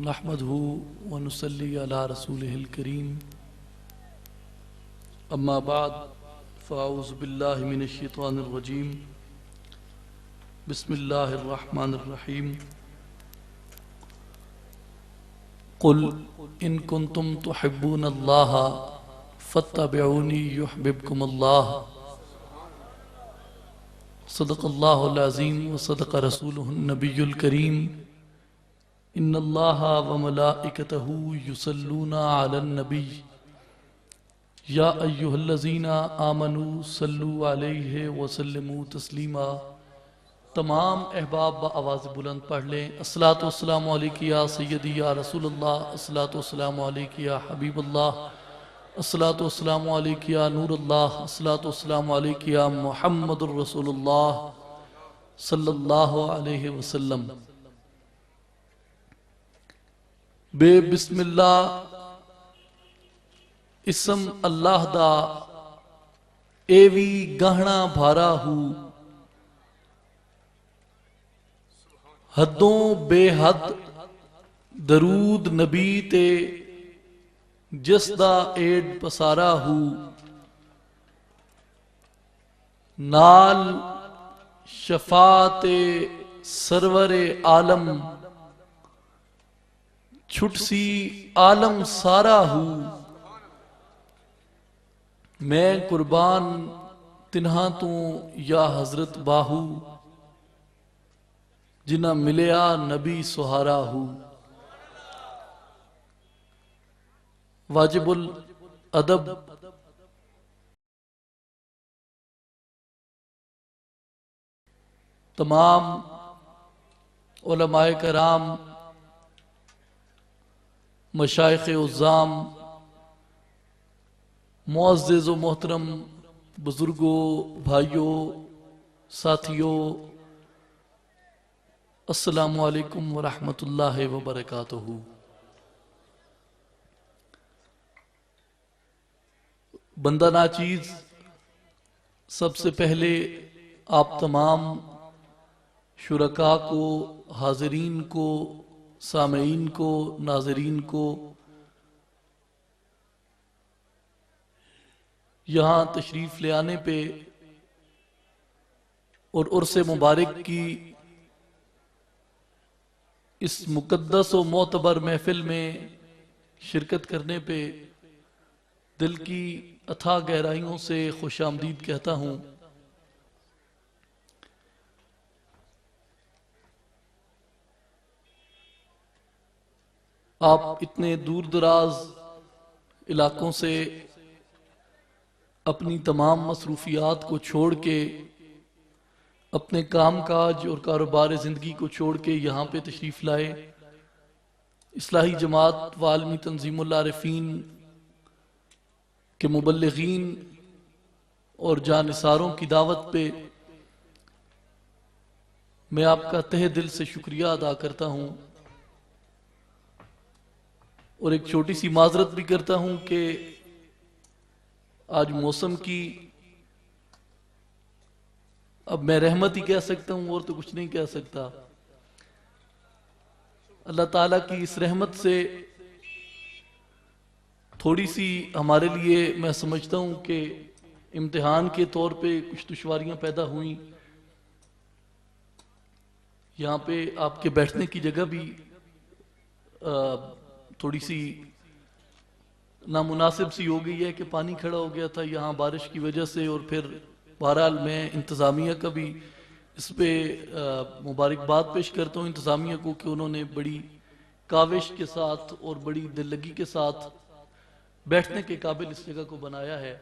नहमदहु व नुसल्ली अला रसूलिहिल करीम अम्मा बाद फ़ाऊज़ु बिल्लाहि मिनश शैतानिर रजीम बिस्मिल्लाहिर रहमानिर रहीम कुल इन कुंतुम तुहिब्बूनल्लाह फत्तबिऊनी युहब्बिबकुमुल्लाह सदक़ल्लाहुल अज़ीम व सदक़ रसूलुहुन नबियुल करीम इन्नल्लाहा व मलाइकतहु युसल्लूना अलन नबी या अय्युहल्लज़ीना आमनू सल्लु अलैहि व सल्लिमू तस्लीमा। तमाम अहबाब व आवाज़ बुलंद पढ़ लें। अस्सलातु वस्सलामु अलैका या सय्यदी या रसूलल्लाह, अस्सलातु वस्सलामु अलैका या हबीबल्लाह, अस्सलातु वस्सलामु अलैका या नूरल्लाह, अस्सलातु वस्सलामु अलैका या मुहम्मदुर रसूलुल्लाह सल्लल्लाहु अलैहि वसल्लम। बे बिस्मिल्लाह इसम अल्लाह दा एवी गहना भारा हूँ हदों बेहद दरूद नबी ते जिस दा एड पसारा हूँ नाल शफाते सरवरे आलम छुटसी आलम सारा हूँ। मैं कुर्बान तिन्हा तू या हजरत बाहू जिन्ना मिलया नबी सुहारा हूँ। वाजिबुल अदब तमाम उलमाए कराम, मशाइख उज़्ज़ाम, मुअज़्ज़िज़ व मोहतरम बुजुर्गों, भाइयों, साथियों, अस्सलामु अलैकुम व रहमतुल्लाहि व बरकातुहू। बंदा नाचीज़, सबसे पहले आप तमाम शुरका को, हाज़रीन को, सामईन को, नाज़रीन को यहाँ तशरीफ़ ले आने पे और उर्से मुबारक की इस मुक़द्दस व मोतबर महफिल में शिरकत करने पे दिल की अथाह गहराइयों से खुशामदीद कहता हूँ। आप इतने दूर दराज इलाकों से अपनी तमाम मसरूफियात को छोड़ के, अपने काम काज और कारोबार ज़िंदगी को छोड़ के यहाँ पे तशरीफ़ लाए। इस्लाही जमात व आलमी तंजीमुल आरिफीन के मुबल्लिगीन और जानिसारों की दावत पे मैं आपका तहे दिल से शुक्रिया अदा करता हूँ और एक छोटी सी माजरत भी करता हूँ कि आज मौसम की अब मैं रहमत ही कह सकता हूँ और तो कुछ नहीं कह सकता। अल्लाह ताला की इस रहमत से थोड़ी सी हमारे लिए मैं समझता हूँ कि इम्तिहान के तौर पे कुछ दुश्वारियाँ पैदा हुई। यहाँ पे आपके बैठने की जगह भी थोड़ी सी नामुनासिब सी हो गई है कि पानी खड़ा हो गया था यहाँ बारिश की वजह से। और फिर बहरहाल मैं इंतज़ामिया का भी इस पे मुबारकबाद पेश करता हूँ इंतज़ामिया को कि उन्होंने बड़ी काविश के साथ और बड़ी दिल लगी के साथ बैठने के काबिल इस जगह को बनाया है।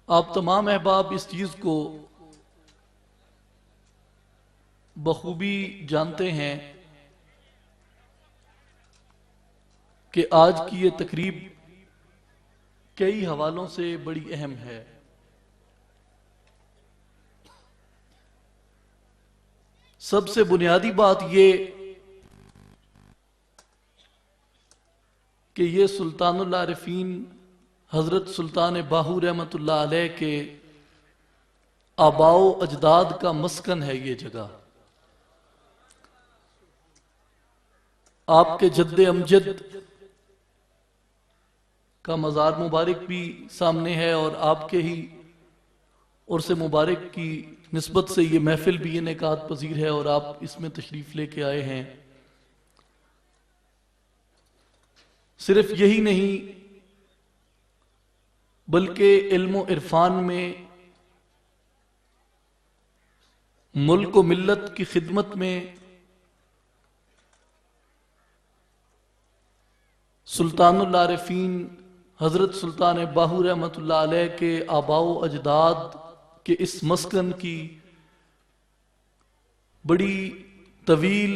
आप तमाम अहबाब इस चीज़ को बखूबी जानते हैं कि आज की ये तकरीब कई हवालों से बड़ी अहम है। सबसे बुनियादी बात ये कि ये सुल्तानुल आरिफीन हजरत सुल्तान बाहू रहमतुल्लाह अलैह के आबाओ अजदाद का मस्कन है ये जगह। आपके जद्दे अमजद का मज़ार मुबारक भी सामने है और आपके ही और से मुबारक की निस्बत से ये महफिल भी इनेकात पजीर है और आप इसमें तशरीफ़ लेके आए हैं। सिर्फ यही नहीं बल्कि इल्म इरफान में मुल्क व मिल्लत की खिदमत में सुल्तानुल आरिफीन हजरत सुल्तान बाहू रहमतुल्लाह अलैह के आबाओ अजदाद के इस मस्कन की बड़ी तवील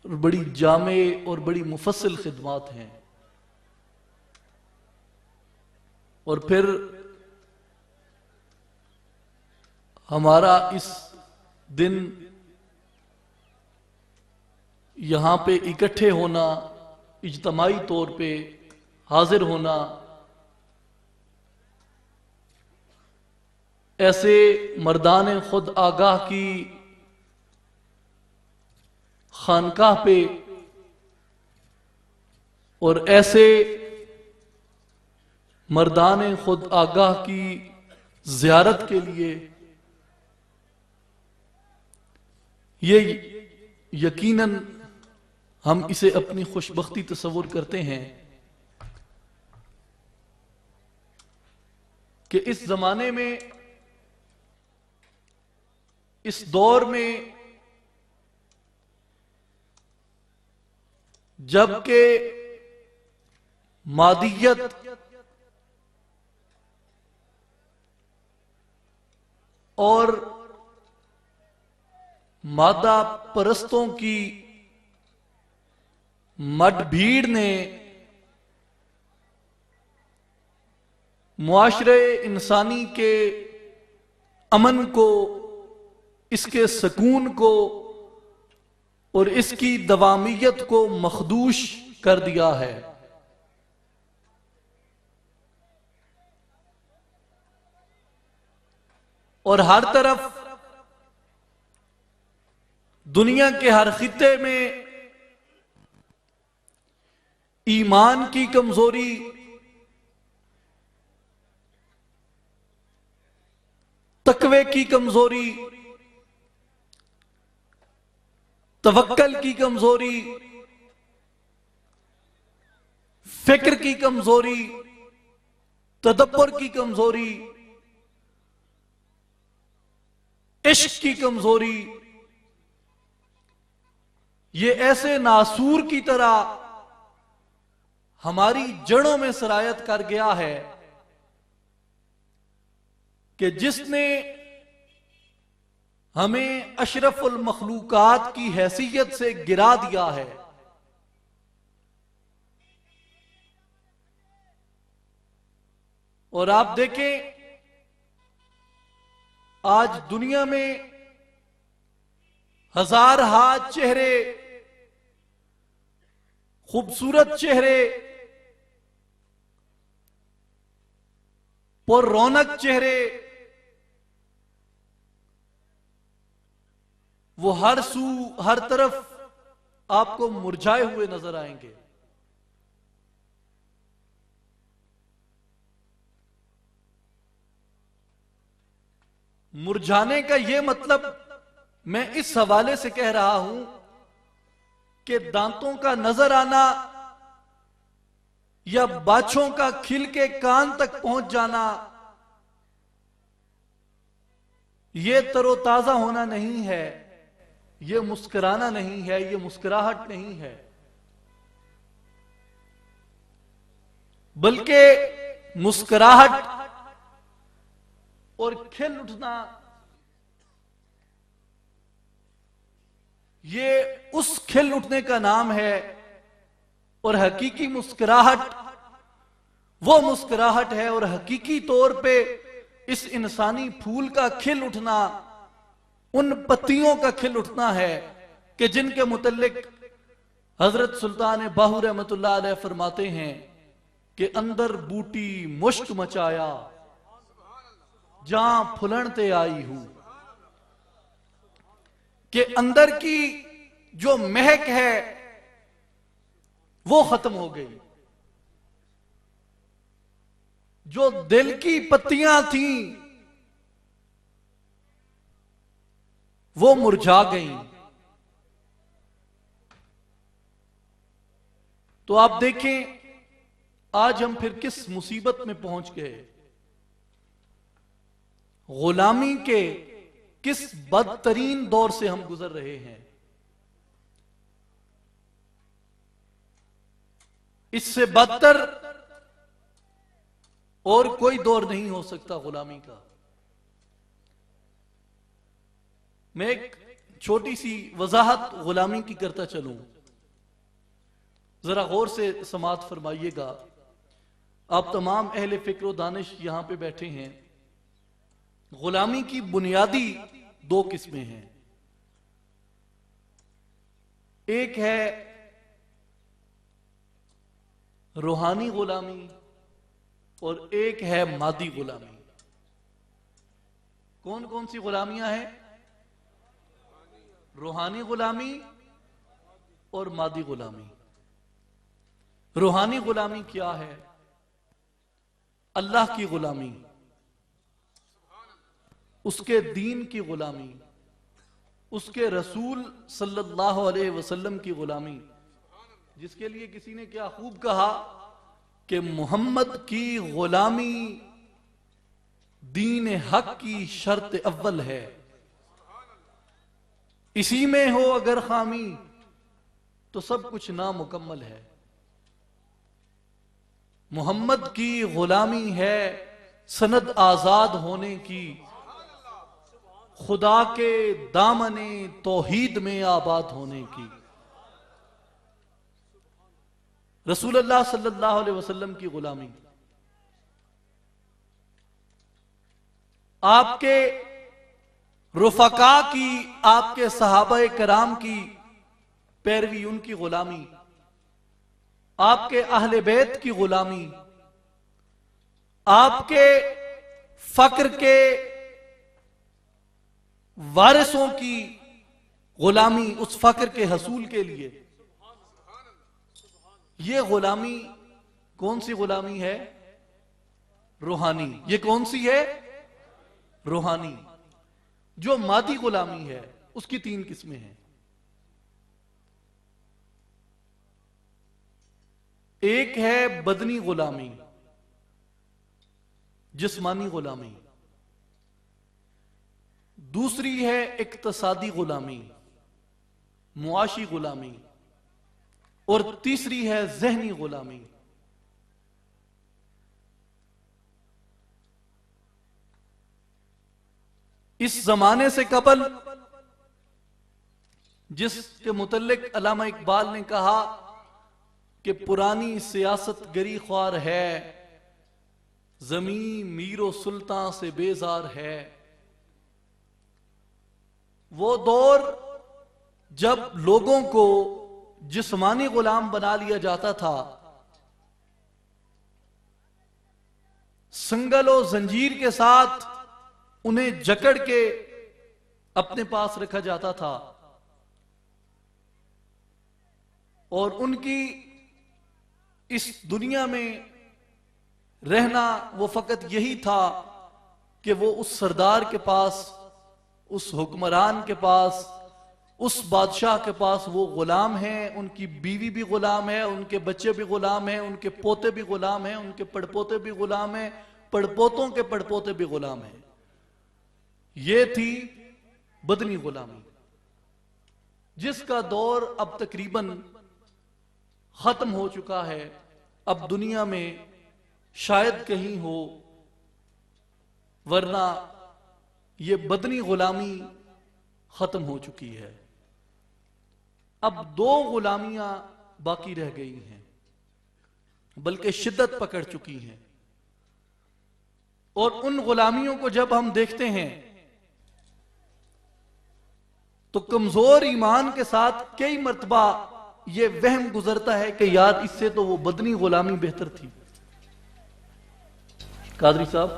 और बड़ी जामे और बड़ी मुफस्सिल खिदमात हैं। और फिर हमारा इस दिन यहां पे इकट्ठे होना, इज्तमाई तौर पे हाजिर होना, ऐसे मर्दान खुद आगाह की खानकाह पे और ऐसे मर्दान खुद आगाह की जियारत के लिए ये यकीनन हम इसे अपनी खुशबख्ती तस्वुर करते हैं कि इस जमाने में, इस दौर में जबकि मादियत और मादा परस्तों की मडभीड़ ने मुआशरे इंसानी के अमन को, इसके सुकून को और इसकी दवामियत को मखदूश कर दिया है। और हर तरफ दुनिया के हर खित्ते में ईमान की कमजोरी, तकवे की कमजोरी, तवक्कल की कमजोरी, फिक्र की कमजोरी, तदब्बर की कमजोरी, इश्क की कमजोरी, ये ऐसे नासूर की तरह हमारी जड़ों में सरायत कर गया है कि जिसने हमें अशरफुल मखलूकात की हैसियत से गिरा दिया है। और आप देखें आज दुनिया में हजार हाथ चेहरे, खूबसूरत चेहरे, पर रौनक चेहरे, वो हर हर तरफ आपको मुरझाए हुए नजर आएंगे। मुरझाने का यह मतलब मैं इस हवाले से कह रहा हूं कि दांतों का नजर आना या बाछों का खिल के कान तक पहुंच जाना, यह तरोताजा होना नहीं है, यह मुस्कुराना नहीं है, यह मुस्कुराहट नहीं है, बल्कि मुस्कुराहट और खिल उठना ये उस खिल उठने का नाम है। और हकीकी मुस्कुराहट वो मुस्कुराहट है और हकीकी तौर पे इस इंसानी फूल का खिल उठना उन पत्तियों का खिल उठना है कि जिनके मुतल्लिक हजरत सुल्तान बाहू रहमतुल्लाह अलैह फरमाते हैं कि अंदर बूटी मुश्क मचाया जहां फुलणते आई हूं, कि अंदर की जो महक है वो खत्म हो गई। जो दिल की पत्तियां थीं वो मुरझा गईं। तो आप देखें आज हम फिर किस मुसीबत में पहुंच गए। गुलामी के किस बदतरीन दौर से हम गुजर रहे हैं। इससे बदतर और कोई दौर नहीं हो सकता गुलामी का। मैं एक छोटी सी वजाहत गुलामी की करता चलूं, जरा गौर से समाअत फरमाइएगा। आप तमाम अहले फिक्र व दानिश यहां पे बैठे हैं। गुलामी की बुनियादी दो किस्में हैं। एक है रूहानी गुलामी और एक है मादी गुलामी। कौन कौन सी गुलामियां हैं? रूहानी गुलामी और मादी गुलामी। रूहानी गुलामी क्या है? अल्लाह की गुलामी, उसके दीन की गुलामी, उसके रसूल सल्लल्लाहु अलैहि वसल्लम की गुलामी, जिसके लिए किसी ने क्या खूब कहा कि मोहम्मद की गुलामी दीन हक की शर्त अव्वल है। इसी में हो अगर खामी तो सब कुछ नामुकम्मल है। मोहम्मद की गुलामी है सनद आजाद होने की, खुदा के दामने तौहीद में आबाद होने की। रसूलुल्लाह सल्लल्लाहु अलैहि वसल्लम की गुलामी, आपके रुफका की, आपके सहाबा कराम की पैरवी, उनकी गुलामी, आपके अहले बैत की गुलामी, आपके फक्र के वारिसों की गुलामी, उस फक्र के हसूल के लिए। ये गुलामी कौन सी गुलामी है? रूहानी। ये कौन सी है? रूहानी। जो मादी गुलामी है उसकी तीन किस्में हैं। एक है बदनी गुलामी, जिस्मानी गुलामी। दूसरी है इक्तसादी गुलामी, मुआशी गुलामी। और तीसरी है जहनी गुलामी। इस जमाने से कबल जिसके मुतल्लिक अल्लामा इकबाल ने कहा कि पुरानी सियासत गरी ख्वार है, जमीन मीरो सुल्तान से बेजार है। वो दौर जब लोगों को जिस्मानी गुलाम बना लिया जाता था, संगल और जंजीर के साथ उन्हें जकड़ के अपने पास रखा जाता था और उनकी इस दुनिया में रहना वो फकत यही था कि वो उस सरदार के पास, उस हुक्मरान के पास, उस बादशाह के पास वो गुलाम हैं। उनकी बीवी भी गुलाम है, उनके बच्चे भी गुलाम हैं, उनके पोते भी गुलाम हैं, उनके पड़पोते भी गुलाम हैं, पड़पोतों के पड़पोते भी गुलाम हैं। ये थी बदनी गुलामी, जिसका दौर अब तकरीबन खत्म हो चुका है। अब दुनिया में शायद कहीं हो, वरना ये बदनी गुलामी खत्म हो चुकी है। अब दो गुलामियां बाकी रह गई हैं, बल्कि शिद्दत पकड़ चुकी हैं। और उन गुलामियों को जब हम देखते हैं तो कमजोर ईमान के साथ कई मर्तबा ये वहम गुजरता है कि यार इससे तो वो बदनी गुलामी बेहतर थी। कादरी साहब,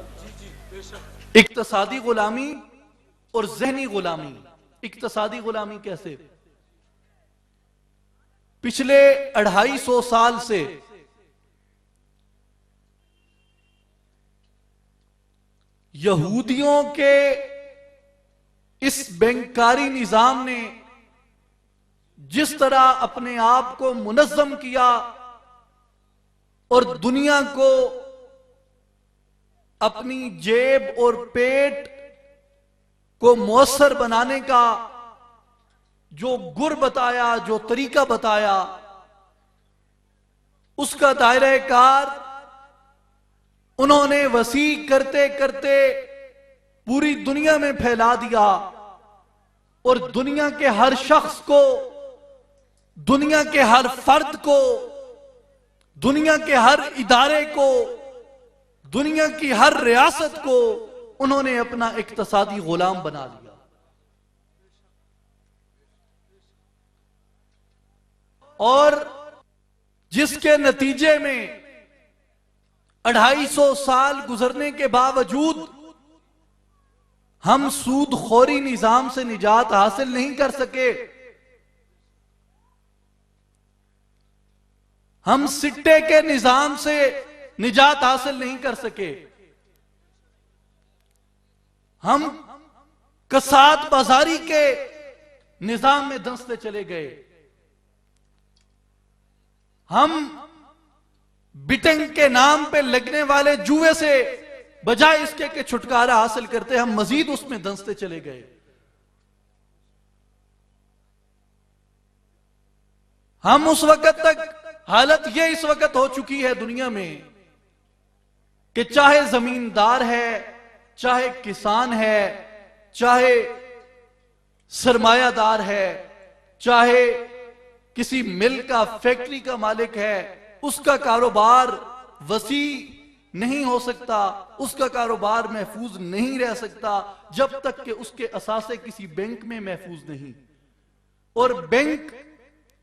इक्तसादी गुलामी और जहनी गुलामी। इक्तसादी गुलामी कैसे? पिछले 250 साल से यहूदियों के इस बैंकारी निजाम ने जिस तरह अपने आप को मुनज़्ज़म किया और दुनिया को अपनी जेब और पेट को मौसर बनाने का जो गुर बताया, जो तरीका बताया, उसका दायरा कार उन्होंने वसी करते करते पूरी दुनिया में फैला दिया और दुनिया के हर शख्स को, दुनिया के हर फर्द को, दुनिया के हर इदारे को, दुनिया की हर रियासत को उन्होंने अपना इक्तसादी गुलाम बना लिया। और जिसके नतीजे में 250 साल गुजरने के बावजूद हम सूदखोरी निजाम से निजात हासिल नहीं कर सके, हम सिट्टे के निजाम से निजात हासिल नहीं कर सके, हम कसाद बाजारी के निजाम में धंसते चले गए, हम बिटंग के नाम पे लगने वाले जुए से बजाय इसके कि छुटकारा हासिल करते हम मजीद उसमें धंसते चले गए। हम उस वक्त तक हालत यह इस वक्त हो चुकी है दुनिया में कि चाहे जमींदार है, चाहे किसान है, चाहे सरमायादार है, चाहे किसी मिल का, फैक्ट्री का मालिक है, उसका कारोबार वसी नहीं हो सकता, उसका कारोबार महफूज नहीं रह सकता जब तक कि उसके असासे किसी बैंक में महफूज नहीं। और बैंक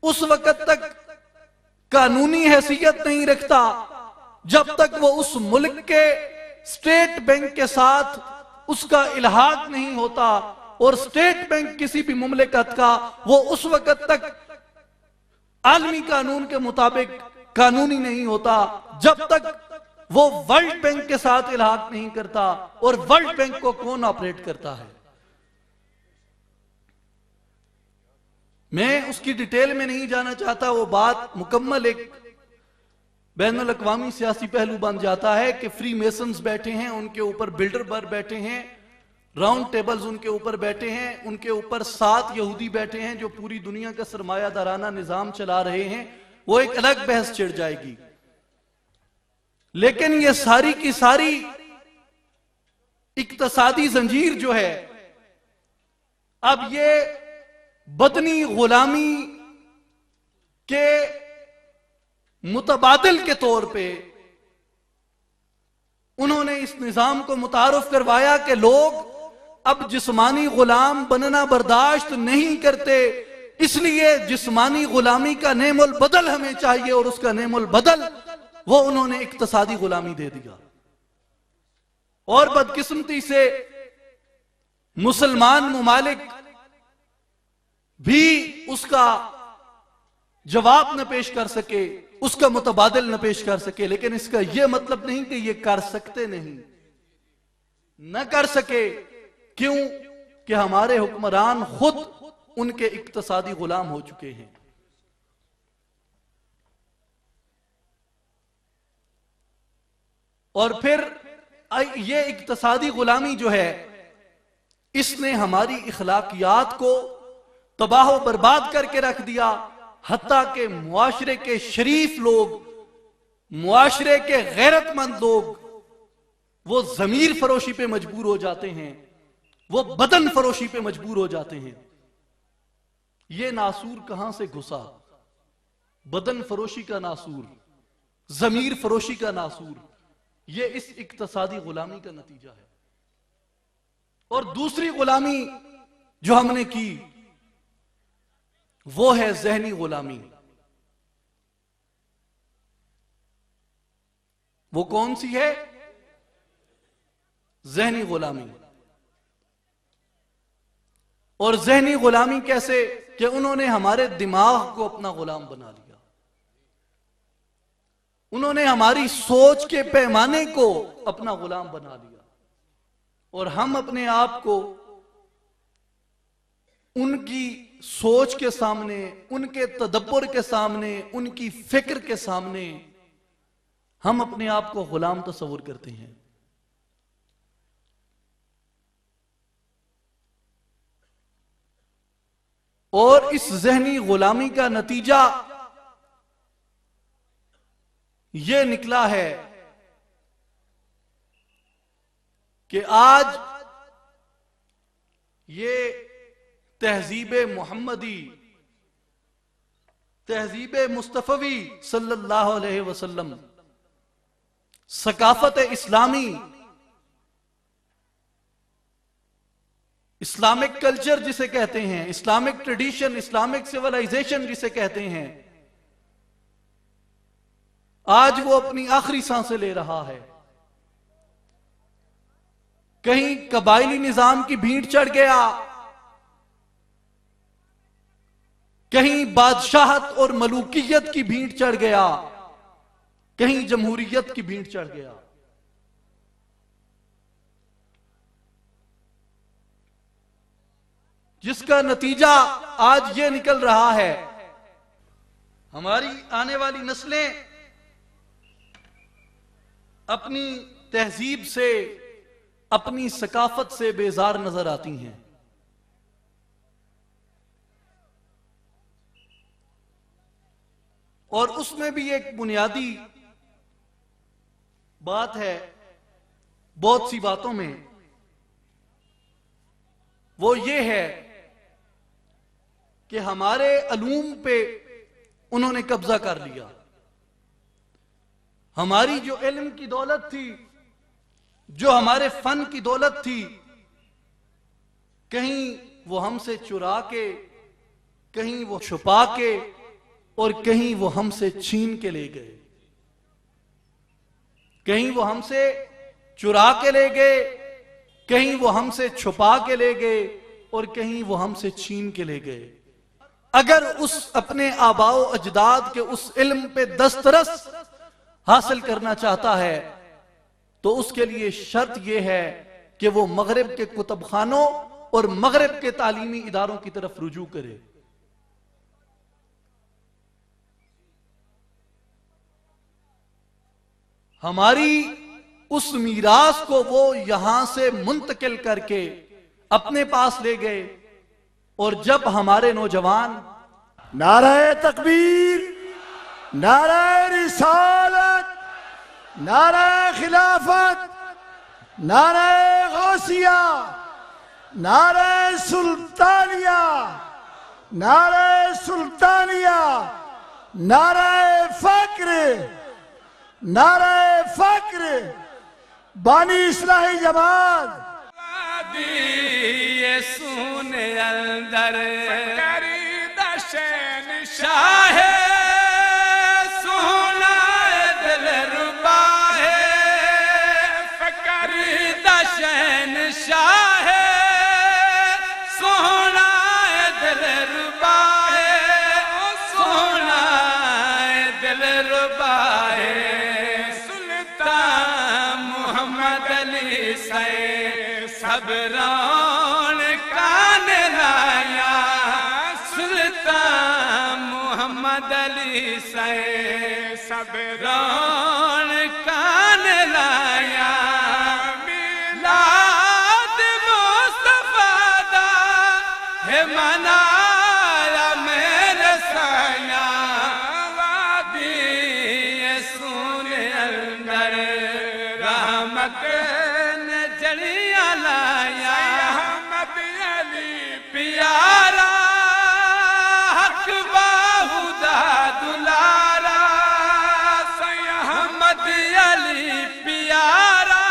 उस वक्त तक कानूनी हैसियत नहीं रखता जब तक वो उस मुल्क के स्टेट बैंक के साथ उसका इल्हाक नहीं होता। और स्टेट बैंक किसी भी मुमलिकत का वो उस वक्त तक आलमी कानून के मुताबिक कानूनी नहीं होता जब तक वो वर्ल्ड बैंक के साथ इल्हाक नहीं करता। और वर्ल्ड बैंक को कौन ऑपरेट करता है, मैं उसकी डिटेल में नहीं जाना चाहता। वो बात मुकम्मल एक बैनुल अक़वामी सियासी पहलू बन जाता है कि फ्री मेसन्स बैठे हैं, उनके ऊपर बिल्डरबर्ग बैठे हैं, राउंड टेबल्स उनके ऊपर बैठे हैं, उनके ऊपर 7 यहूदी बैठे हैं जो पूरी दुनिया का सरमायादाराना निजाम चला रहे हैं। वो एक अलग बहस छिड़ जाएगी। लेकिन ये सारी की सारी इक्तसादी जंजीर जो है, अब ये बदनी गुलामी के मुतबादिल के तौर पे उन्होंने इस निजाम को मुतारुफ करवाया कि लोग अब जिस्मानी गुलाम बनना बर्दाश्त नहीं करते, इसलिए जिस्मानी गुलामी का नेमुल बदल हमें चाहिए। और उसका नेमुल बदल वो उन्होंने इक्तसादी गुलामी दे दिया। और बदकिस्मती से मुसलमान मुमालिक भी उसका जवाब न पेश कर सके, उसका मुतबादिल न पेश कर सके। लेकिन इसका यह मतलब नहीं कि ये कर सकते नहीं, न कर सके। क्यों? कि हमारे हुक्मरान खुद उनके इक्तसादी गुलाम हो चुके हैं। और फिर ये इक्तसादी गुलामी जो है, इसने हमारी इखलाकियात को तबाह बर्बाद करके रख दिया। हत्ता के मुआशरे के शरीफ लोग, मुआशरे के गैरतमंद लोग, वो जमीर फरोशी पे मजबूर हो जाते हैं, वो बदन फरोशी पे मजबूर हो जाते हैं। ये नासूर कहां से घुसा? बदन फरोशी का नासूर, जमीर फरोशी का नासूर, ये इस इक्तसादी गुलामी का नतीजा है। और दूसरी गुलामी जो हमने की वो है जहनी गुलामी। वो कौन सी है? जहनी गुलामी। और जहनी गुलामी कैसे कि उन्होंने हमारे दिमाग को अपना गुलाम बना लिया, उन्होंने हमारी सोच के पैमाने को अपना गुलाम बना लिया, और हम अपने आप को उनकी सोच के सामने, उनके तदब्बर के सामने, उनकी फिक्र के सामने हम अपने आप को गुलाम तस्वुर करते हैं। और इस जहनी गुलामी का नतीजा यह निकला है कि आज ये तहजीब मोहम्मदी, तहजीब मुस्तफवी सल्लल्लाहु अलैहि वसल्लम, सकाफत इस्लामी, इस्लामिक कल्चर जिसे कहते हैं, इस्लामिक ट्रेडिशन, इस्लामिक सिविलाइजेशन जिसे कहते हैं, आज वो अपनी आखिरी सांसें ले रहा है। कहीं कबायली निजाम की भीड़ चढ़ गया, कहीं बादशाहत और मलूकियत की भीड़ चढ़ गया, कहीं जमहूरियत की भीड़ चढ़ गया। जिसका नतीजा आज ये निकल रहा है, हमारी आने वाली नस्लें अपनी तहजीब से, अपनी सकाफत से बेजार नजर आती हैं। और उसमें भी एक बुनियादी बात है, बहुत सी बातों में वो ये है कि हमारे अलूम पे उन्होंने कब्जा कर लिया। हमारी जो इल्म की दौलत थी, जो हमारे फन की दौलत थी, कहीं वो हमसे चुरा के, कहीं वो छुपा के, और कहीं वो हमसे छीन के ले गए। कहीं वो हमसे चुरा के ले गए, कहीं वो हमसे छुपा के ले गए, और कहीं वो हमसे छीन के ले गए। अगर उस अपने आबाओ अजदाद के उस इल्म पे दस्तरस हासिल करना चाहता है तो उसके लिए शर्त यह है कि वो मगरिब के कुतुब खानों और मगरिब के तालीमी इदारों की तरफ रुजू करे। हमारी उस मीरास को वो यहां से मुंतकिल करके अपने पास ले गए, और जब हमारे नौजवान नारे तकबीर, नारे रिसालत, नारे खिलाफत, नारे गौसिया, नारे सुल्तानिया, नारे सुल्तानिया, नारे फक्र, नारे फक्र, बानी इस्लाही जमात। ये सुने अंदर दशैन शाह सोना दिल रुबा है, फकर दशैन शाह सोना दिल रुबा है, सोना दिल रुबा है। सुल्तान मोहम्मद अली से सबरान कान लाया, सुल्तान मोहम्मद अली से सबरान कान लाया। मिलाद मुस्तफा दा है मनाया मेरे साया, वादी सुने अंदर रहमत जड़िया लाया। अहमद अली प्यारा हक बाहुदा दुलारा, अहमद अली प्यारा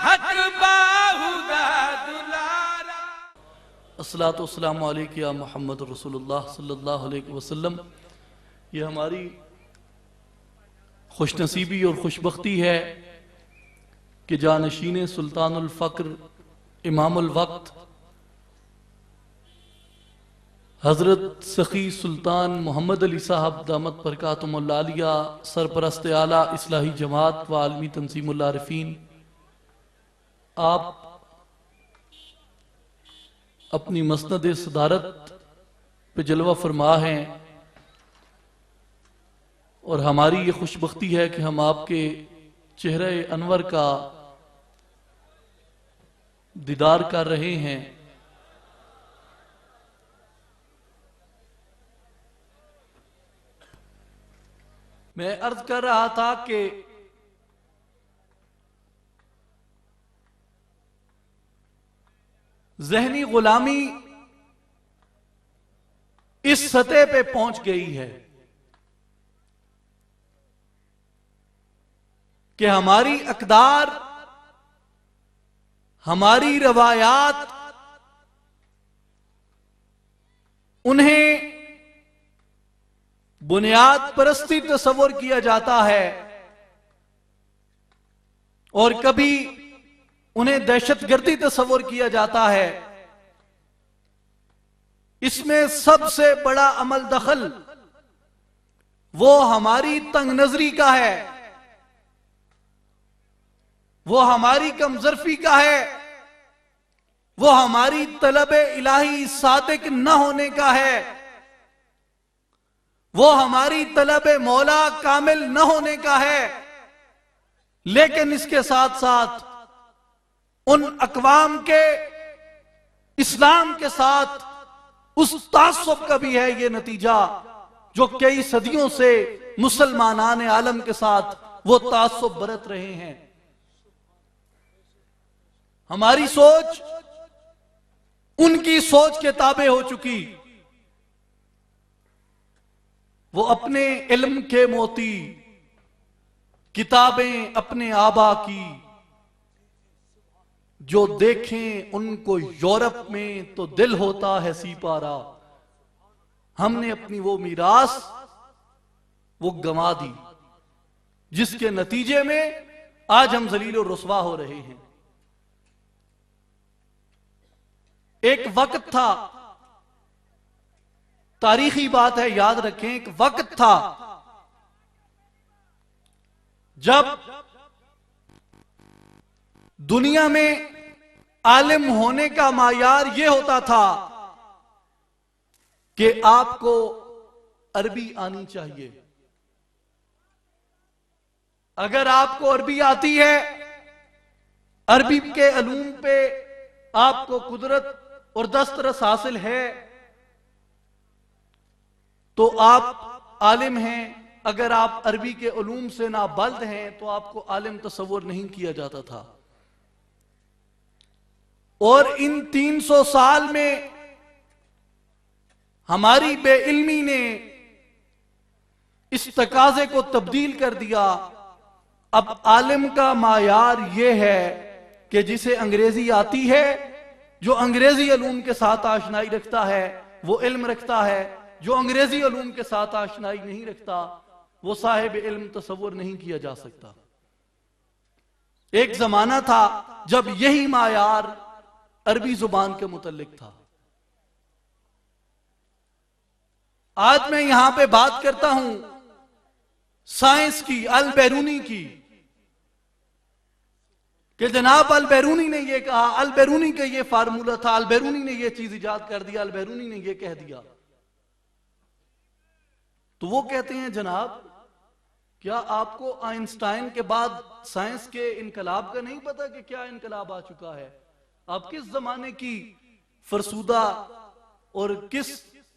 हक बाहुदा दुलारा। अस्सलातु वस्सलामु अलैका या मुहम्मद रसूलुल्लाह सल्लल्लाहु अलैहि वसल्लम। ये हमारी खुशनसीबी और खुशबख्ती है कि जानशीन सुल्तानुल फ़क्र इमामुल वक्त हज़रत सखी सुल्तान मोहम्मद अली साहब दामत बरकातुहुल आलिया सरपरस्त आला इस्लाही जमात व आलमी तंजीमुल आरिफीन, आप अपनी मसनद सदारत पे जलवा फरमा हैं और हमारी ये खुशबख्ती है कि हम आपके चेहरे अनवर का दीदार कर रहे हैं। मैं अर्ज कर रहा था कि ज़हनी गुलामी इस सतह पे पहुंच गई है कि हमारी अक़दार, हमारी रवायात, उन्हें बुनियाद परस्ती तस्वर किया जाता है और कभी उन्हें दहशतगर्दी तस्वर किया जाता है। इसमें सबसे बड़ा अमल दखल वो हमारी तंग नजरी का है, वो हमारी कमजरफी का है, वो हमारी तलब इलाही सादिक न होने का है, वो हमारी तलब मौला कामिल न होने का है। लेकिन इसके साथ साथ उन अक़वाम के इस्लाम के साथ उस तासुब का भी है ये नतीजा जो कई सदियों से मुसलमानान आलम के साथ वो तासुब बरत रहे हैं। हमारी सोच उनकी सोच के ताबे हो चुकी। वो अपने इल्म के मोती, किताबें अपने आबा की, जो देखें उनको यूरोप में तो दिल होता है सीपारा। हमने अपनी वो मीरास वो गंवा दी, जिसके नतीजे में आज हम जलील और रुस्वा हो रहे हैं। एक वक्त था, तारीखी बात है, याद रखें, एक वक्त था जब दुनिया में आलिम होने का मायार यह होता था कि आपको अरबी आनी चाहिए। अगर आपको अरबी आती है, अरबी के अलूम पे आपको कुदरत और दस्तरस हासिल है तो आप आलिम हैं। अगर आप अरबी के उलूम से नाबल्द हैं तो आपको आलिम तस्वुर नहीं किया जाता था। और इन 300 साल में हमारी बेइल्मी ने इस तकाजे को तब्दील कर दिया। अब आलिम का मायार यह है कि जिसे अंग्रेजी आती है, जो अंग्रेजी उलूम के साथ आशनाई रखता है वो इल्म रखता है, जो अंग्रेजी उलूम के साथ आशनाई नहीं रखता वो साहिब इल्म तस्वुर नहीं किया जा सकता। एक जमाना था जब यही मायार अरबी जुबान के मुतल्लिक था। आज मैं यहां पे बात करता हूं साइंस की, अल बैरूनी की, कि जनाब अल बैरूनी ने यह कहा, अल बैरूनी का यह फार्मूला था, अल बैरूनी ने यह चीज इजाद कर दिया, अल बैरूनी ने यह कह दिया। तो वो कहते हैं जनाब क्या आपको आइंस्टाइन के बाद साइंस के इनकलाब का नहीं पता कि क्या इनकलाब आ चुका है? आप किस जमाने की फरसूदा और किस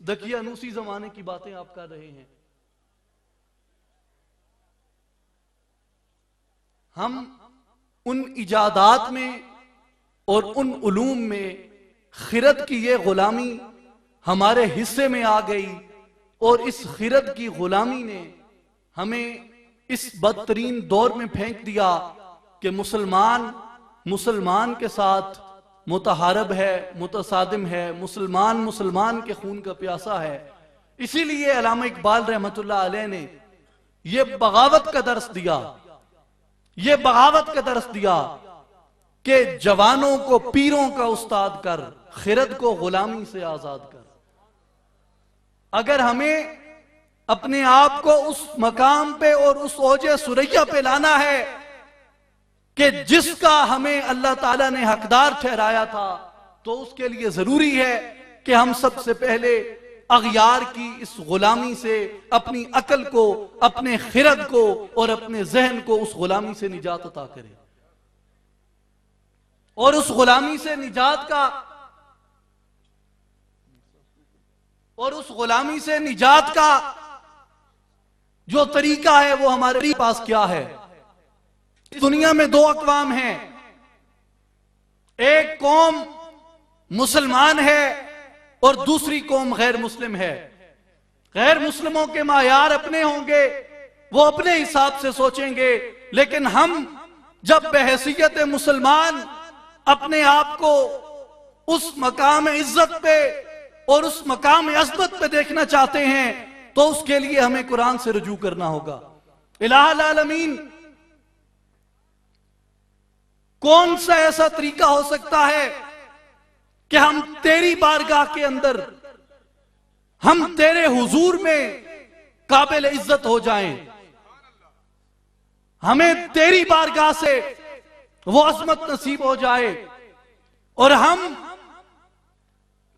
दकियानूसी जमाने की बातें आप कर रहे हैं? हम उन इजादात में और उन उलूम में खिरत की ये गुलामी हमारे हिस्से में आ गई और इस खिरत की गुलामी ने हमें इस बदतरीन दौर में फेंक दिया कि मुसलमान के साथ मुतहारब है, मुतसादिम है, मुसलमान के खून का प्यासा है। इसीलिए अल्लामा इकबाल रहमतुल्लाह अलैह ने यह बगावत का दर्स दिया, यह बगावत का दर्स दिया कि जवानों को पीरों का उस्ताद कर, खिरत को गुलामी से आजाद कर। अगर हमें अपने आप को उस मकाम पे और उस ओजे सुरैया पे लाना है कि जिसका हमें अल्लाह ताला ने हकदार ठहराया था, तो उसके लिए जरूरी है कि हम सबसे पहले अगयार की इस गुलामी से अपनी अकल को, अपने खिरद को और अपने जहन को उस गुलामी से निजात अता करें। और उस गुलामी से निजात का जो तरीका है वो हमारे पास क्या है। इस दुनिया में दो अक़वाम हैं, एक कौम मुसलमान है और दूसरी कौम गैर मुस्लिम है। गैर मुस्लिमों के मायार अपने होंगे, वो अपने हिसाब से सोचेंगे, लेकिन हम जब बहैसियत मुसलमान अपने आप को उस मकाम इज्जत पे और उस मकाम अज़मत पे देखना चाहते हैं, तो उसके लिए हमें कुरान से रुजू करना होगा। इलाहुल आलमीन, कौन सा ऐसा तरीका हो सकता है कि हम तेरी बारगाह के अंदर, हम तेरे हुजूर में काबिल इज्जत हो जाएं, हमें तेरी बारगाह से वो अजमत नसीब हो जाए और हम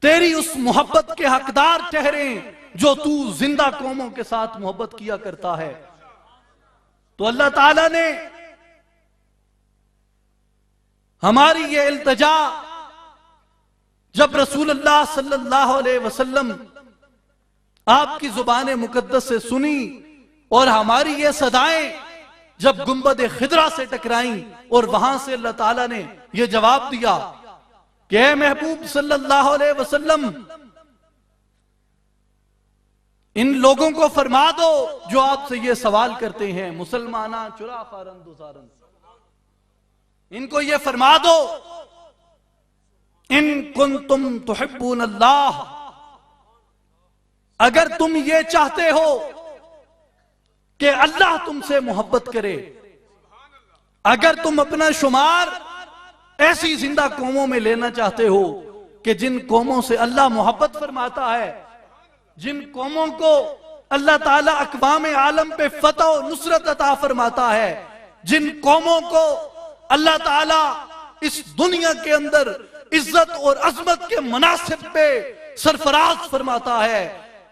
तेरी उस मोहब्बत के हकदार ठहरें जो तू जिंदा कौमों के साथ मोहब्बत किया करता है। तो अल्लाह ताला ने हमारी ये इल्तिजा जब रसूलुल्लाह सल्लल्लाहु अलैहि वसल्लम आपकी जुबान मुकद्दस से सुनी और हमारी ये सदाएं जब गुंबद खिदरा से टकराई और वहां से अल्लाह ताला ने यह जवाब दिया कि ऐ महबूब सल्लल्लाहु अलैहि वसल्लम, इन लोगों को फरमा दो जो आपसे ये सवाल करते हैं, मुसलमाना चुरा फारन दुसारन, इनको ये फरमा दो, इन कुंतुम तुहिब्बून अल्लाह, अगर तुम ये चाहते हो कि अल्लाह तुमसे मोहब्बत करे, अगर तुम अपना शुमार ऐसी जिंदा कौमों में लेना चाहते हो कि जिन कौमों से अल्लाह मोहब्बत फरमाता है, जिन कौमों को अल्लाह ताला अक़वाम आलम पे फतह और नुसरत अता फरमाता है, जिन कौमों को अल्लाह ताला इस दुनिया के अंदर इज्जत और अजमत के मनासिब पे सरफराज फरमाता है,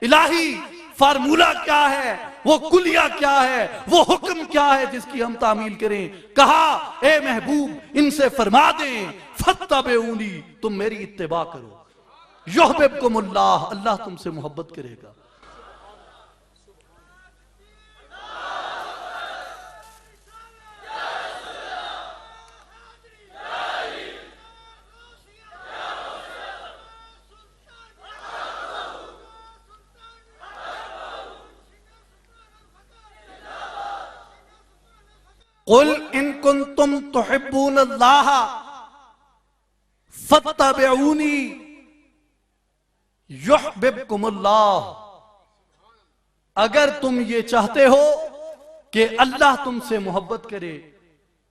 इलाही फार्मूला क्या है, वो कुलिया क्या है, वो हुक्म क्या है जिसकी हम तामील करें। कहा ए महबूब, इनसे फरमा दें फत्तबिऊनी, तुम मेरी इत्तिबा करो, युहिब्बुकुमुल्लाह, अल्लाह तुमसे मोहब्बत करेगा। कुल इन कुंतुम तुहिब्बून अल्लाह फत्तबिऊनी युहिब्बुकुमुल्लाह, अगर तुम ये चाहते हो कि अल्लाह तुमसे मोहब्बत करे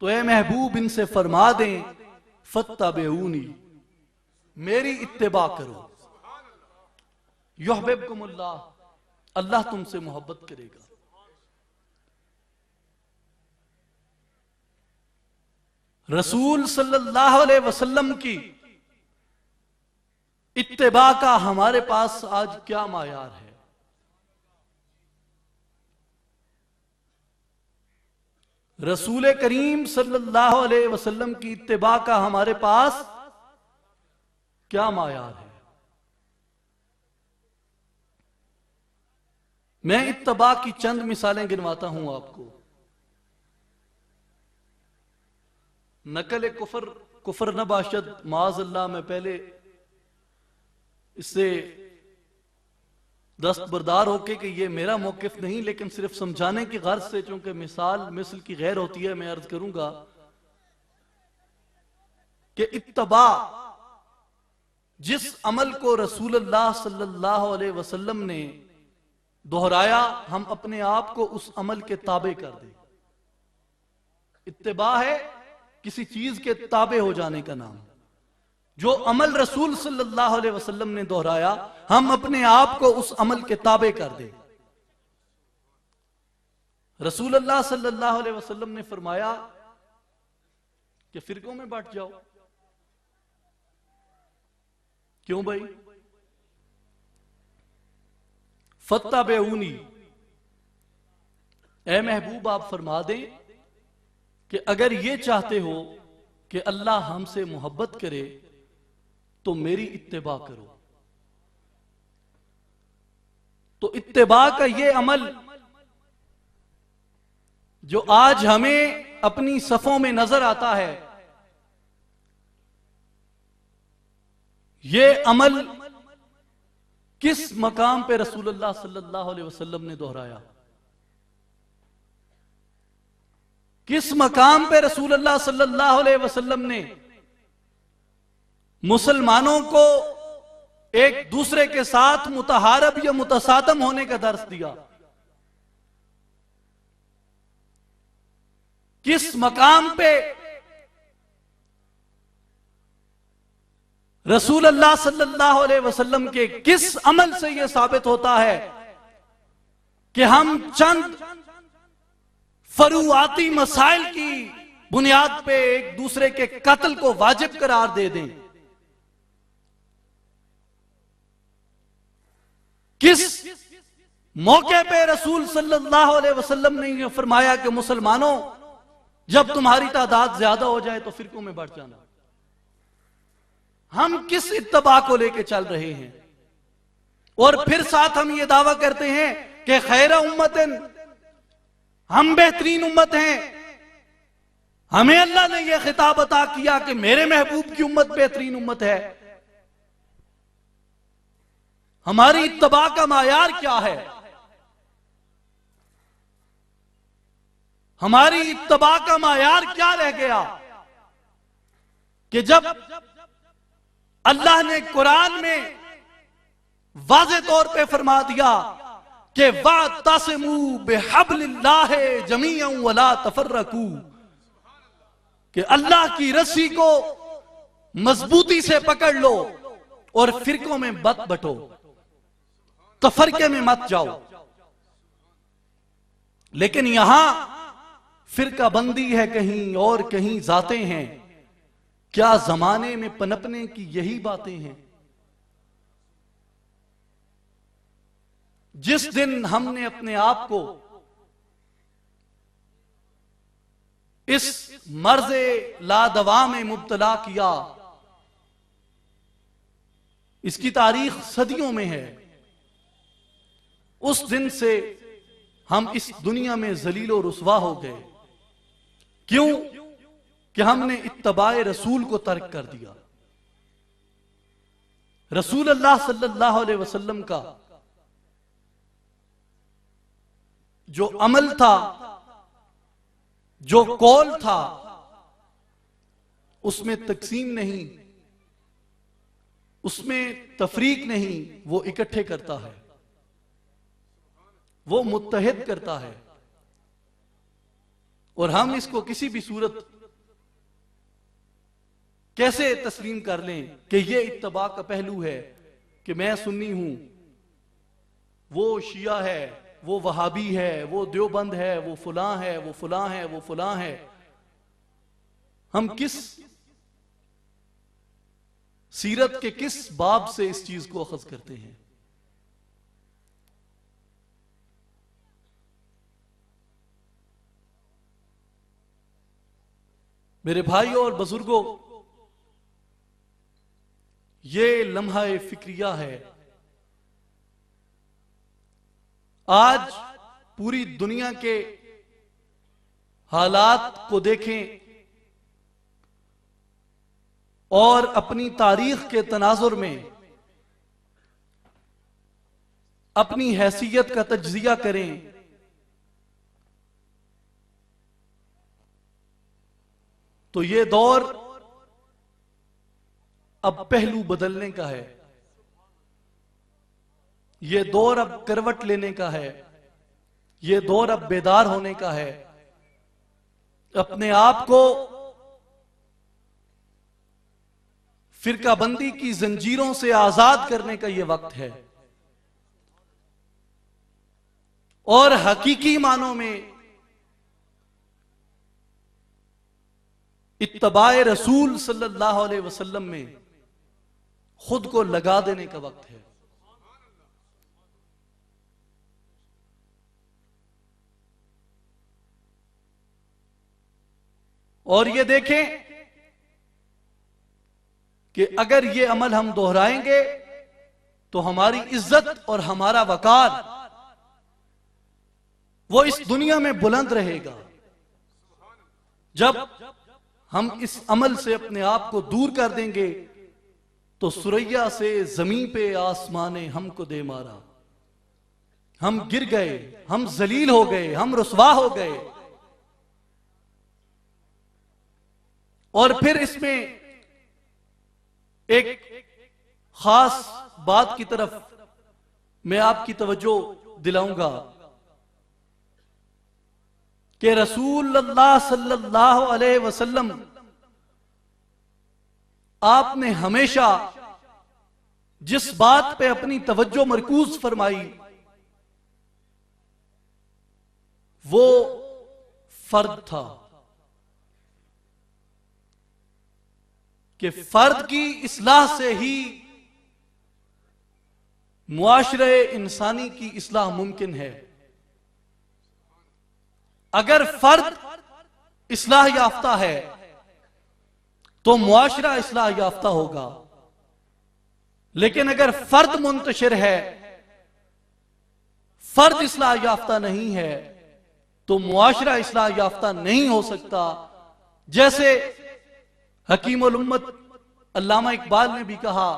तो ए महबूब इनसे फरमा दें फत्तबिऊनी, मेरी इत्तिबा करो, युहिब्बुकुमुल्लाह, अल्लाह तुमसे मोहब्बत करेगा। रसूल सल्लल्लाहु अलैहि वसल्लम की इत्तिबा का हमारे पास आज क्या मायार है। रसूल करीम सल्लल्लाहु अलैहि वसल्लम की इत्तिबा का हमारे पास क्या मायार है। मैं इत्तिबा की चंद मिसालें गिनवाता हूं आपको। नकल कुफर न बाशद माज़अल्लाह, में पहले इससे दस्तबरदार होके कि ये मेरा मौकिफ नहीं, लेकिन सिर्फ समझाने की गर्ज से, चूंकि मिसाल मिसल की गैर होती है, मैं अर्ज करूंगा कि इत्तिबा, जिस अमल को रसूलुल्लाह सल्लल्लाहु अलैहि वसल्लम ने दोहराया, हम अपने आप को उस अमल के ताबे कर दें। इत्तिबा है किसी चीज के ताबे हो जाने का नाम। जो अमल रसूल सल्लल्लाहु अलैहि वसल्लम ने दोहराया, हम अपने आप को उस अमल के ताबे कर दें। रसूल अल्लाह सल्लल्लाहु अलैहि वसल्लम ने फरमाया कि फिरकों में बंट जाओ। क्यों भाई? फत्ताबेऊनी, ए महबूब आप फरमा दें कि अगर ये चाहते हो कि अल्लाह हमसे मोहब्बत करे तो मेरी इत्तिबा करो। तो इत्तिबा का ये अमल जो आज हमें अपनी सफों में नजर आता है, ये अमल किस मकाम पे रसूलुल्लाह सल्लल्लाहु अलैहि वसल्लम ने दोहराया? किस मकाम पे रसूलुल्लाह सल्लल्लाहु अलैहि वसल्लम ने मुसलमानों को एक दूसरे के साथ मुतहारब या मुतसादम होने का दर्स दिया? किस मकाम पे रसूल अल्लाह सल्लल्लाहु अलैहि वसल्लम के किस अमल से यह साबित होता है कि हम चंद फरूआती मसाइल की बुनियाद पे एक दूसरे के कत्ल को वाजिब करार दे दें? किस मौके पे रसूल सल्लल्लाहु अलैहि वसल्लम ने यह फरमाया कि मुसलमानों, जब तुम्हारी तादाद ज्यादा हो जाए तो फिरकों में बढ़ जाना? हम किस इत्तबा को लेके चल रहे हैं? और फिर साथ हम ये दावा करते हैं कि खैरा उम्मतिन, हम बेहतरीन उम्मत हैं। हमें अल्लाह ने यह खिताब अता किया कि मेरे महबूब की उम्मत बेहतरीन उम्मत है। हमारी इत्तबा का मायार क्या है? हमारी इत्तबा का मायार क्या रह गया कि जब अल्लाह ने कुरान में वाज़े तौर पे फरमा दिया कि वातसिमू बिहब्लिल्लाह जमीअन वला तफर्रकू, कि अल्लाह की रस्सी को मजबूती से पकड़ लो और फिरकों में मत बंटो, तफरके में मत जाओ। लेकिन यहां फिरका बंदी है कहीं और कहीं जाते हैं। क्या जमाने में पनपने की यही बातें हैं? जिस दिन हमने अपने आप को इस मर्ज़े लादवा में मुब्तला किया, इसकी तारीख सदियों में है। उस दिन से हम इस दुनिया में जलील और रुसवा हो गए। क्यों? कि हमने इत्तबाए रसूल को तर्क कर दिया। रसूल अल्लाह सल्लल्लाहु अलैहि वसल्लम का जो अमल था, जो कौल था, उसमें तकसीम नहीं, उसमें तफरीक नहीं, वो इकट्ठे करता है, वो मुत्तहिद करता है। और हम इसको किसी भी सूरत कैसे तस्लीम कर लें कि ये इत्तबा का पहलू है कि मैं सुन्नी हूं, वो शिया है, वो वहाबी है, वो देवबंद है, वो फलां है, वो फलां है, वो फलां है। हम किस सीरत के किस बाब से इस चीज को अखज करते हैं? मेरे भाइयों और बुजुर्गों, ये लम्हा फिक्रिया है। आज पूरी दुनिया के हालात को देखें और अपनी तारीख के तनाजुर में अपनी हैसियत का तज्जिया करें। तो ये दौर अब पहलू बदलने का है, ये दौर अब करवट लेने का है, ये दौर अब बेदार होने का है। अपने आप को फिरकाबंदी की जंजीरों से आजाद करने का यह वक्त है और हकीकी मानों में इत्तबाए रसूल सल्लल्लाहु अलैहि वसल्लम में खुद को लगा देने का वक्त है। और ये देखें कि अगर ये अमल हम दोहराएंगे तो हमारी इज्जत और हमारा वकार वो इस दुनिया में बुलंद रहेगा। जब हम इस अमल से अपने आप को दूर कर देंगे तो सुरैया से जमीन पे आसमाने हमको दे मारा, हम गिर गए, हम जलील हो गए, हम रुसवा हो गए। और फिर इसमें एक खास बात की तरफ मैं आपकी तवज्जो दिलाऊंगा कि रसूलुल्लाह सल्लल्लाहु अलैहि वसल्लम आपने हमेशा जिस बात पे अपनी तवज्जो मरकूज फरमाई वो फर्द था कि फर्द की इस्लाह से ही मुआशरे इंसानी की इस्लाह मुमकिन है। अगर फर्द इस्लाह याफ्ता है तो मुआशरा इस्लाह याफ्ता होगा, लेकिन अगर फर्द मुंतशिर है, फर्द इस्लाह याफ्ता नहीं है, तो मुआशरा इस्लाह याफ्ता नहीं हो सकता। जैसे हकीमुल उम्मत अल्लामा इकबाल ने भी कहा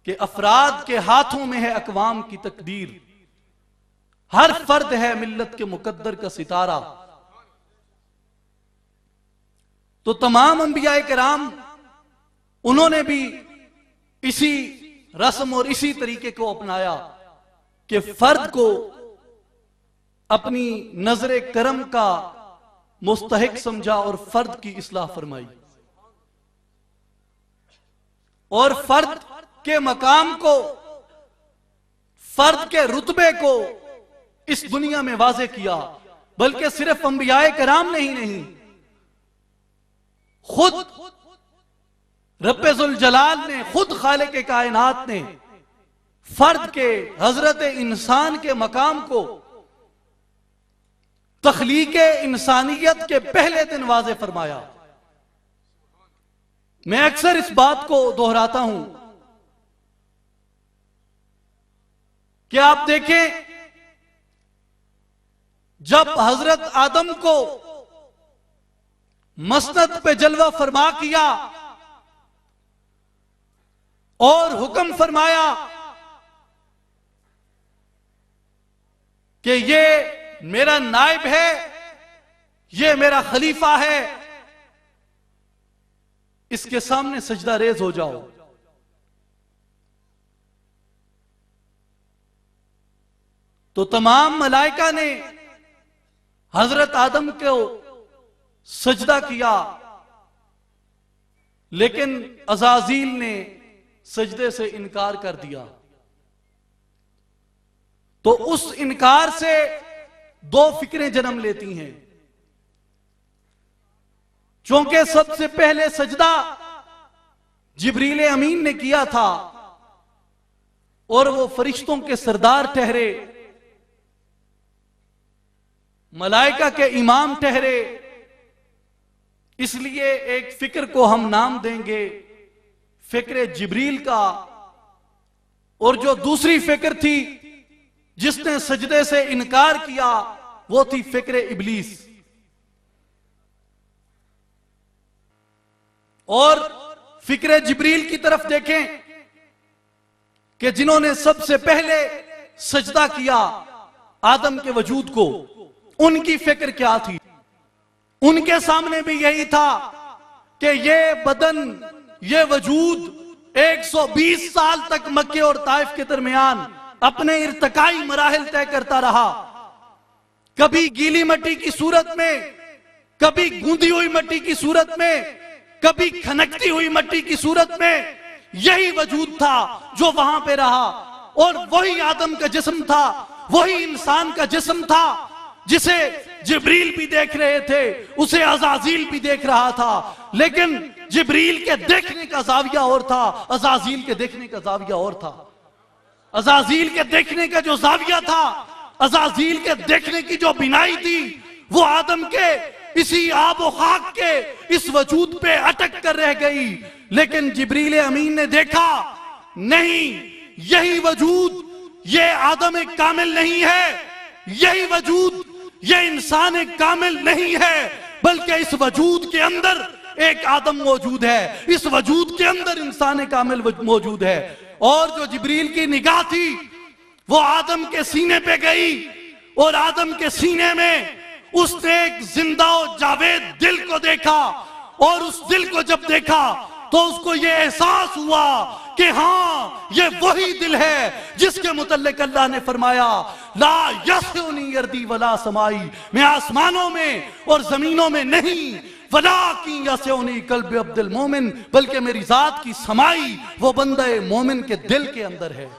कि अफराद के हाथों में है अकवाम की तकदीर, हर फर्द है मिल्लत के मुकद्दर का सितारा। तो तमाम अंबिया किराम उन्होंने भी इसी रस्म और इसी तरीके को अपनाया कि फर्द को अपनी नजर करम का मुस्तहिक समझा और फर्द की इस्लाह फरमाई और फर्द के मकाम को, फर्द के रुतबे को इस दुनिया में वाज़े किया। बल्कि सिर्फ अंबियाए किराम ने ही नहीं, खुद रब्बे जुल जलाल ने, खुद खालिक कायनात ने फर्द के, हजरत इंसान के मकाम को तख्लीक इंसानियत के पहले दिन वाज़े फरमाया। मैं अक्सर इस बात को दोहराता हूं कि आप देखें, जब हजरत आदम को मसनद पे जलवा फरमा किया और हुक्म फरमाया कि ये मेरा नायब है, ये मेरा खलीफा है, इसके सामने सजदा रेज हो जाओ, तो तमाम मलाइका ने हजरत आदम को सजदा किया, लेकिन अज़ाज़ील ने सजदे से इनकार कर दिया। तो उस इनकार से दो फिक्रें जन्म लेती हैं। चूंकि सबसे पहले सजदा जिब्रील अमीन ने किया था और वो फरिश्तों के सरदार ठहरे, मलाइका के इमाम ठहरे, इसलिए एक फिक्र को हम नाम देंगे फिक्र जिब्रील का। और जो दूसरी फिक्र थी जिसने सजदे से इनकार किया वो थी फिक्र इब्लीस। और फिक्र जिब्रील की तरफ देखें कि जिन्होंने सबसे पहले सजदा किया आदम के वजूद को, उनकी फिक्र क्या थी? उनके सामने भी यही था कि ये बदन, ये वजूद 120 साल तक मक्के और ताइफ के दरमियान अपने इर्तकाई मराहिल तय करता रहा। कभी गीली मिट्टी की सूरत में, कभी गूंदी हुई मिट्टी की सूरत में, कभी खनकती हुई मिट्टी की सूरत में यही वजूद था जो वहां पे रहा, और वही आदम का जिस्म था, वही इंसान का जिस्म था जिसे जिब्रील भी देख रहे थे, उसे अज़ाज़ील भी देख रहा था। लेकिन जिब्रील के देखने का जाविया और था, अज़ाज़ील के देखने का जाविया और था। अज़ाज़ील के देखने का जो जाविया था, अज़ाज़ील के देखने की जो बिनाई थी, वो आदम के इसी आबो खाक के इस वजूद पे अटक कर रह गई। लेकिन जिब्रील अमीन ने देखा, नहीं, यही वजूद ये आदम एक कामिल नहीं है, यही वजूद ये इंसान एक कामिल नहीं है, बल्कि इस वजूद के अंदर एक आदम मौजूद है, इस वजूद के अंदर इंसान कामिल मौजूद है। और जो जिब्रील की निगाह थी वो आदम के सीने पे गई, और आदम के सीने में उसने एक जिंदा और जावेद दिल को देखा, और उस दिल को जब देखा तो उसको ये एहसास हुआ कि हाँ, ये वही दिल है जिसके मुतल्लिक अल्लाह ने फरमाया, ला यस्युनी अर्दी वला समाई, मैं आसमानों में और जमीनों में नहीं, वला की यस्युनी कल्ब अब्दुल मोमिन, बल्कि मेरी जात की समाई वो बंदे मोमिन के दिल के अंदर है।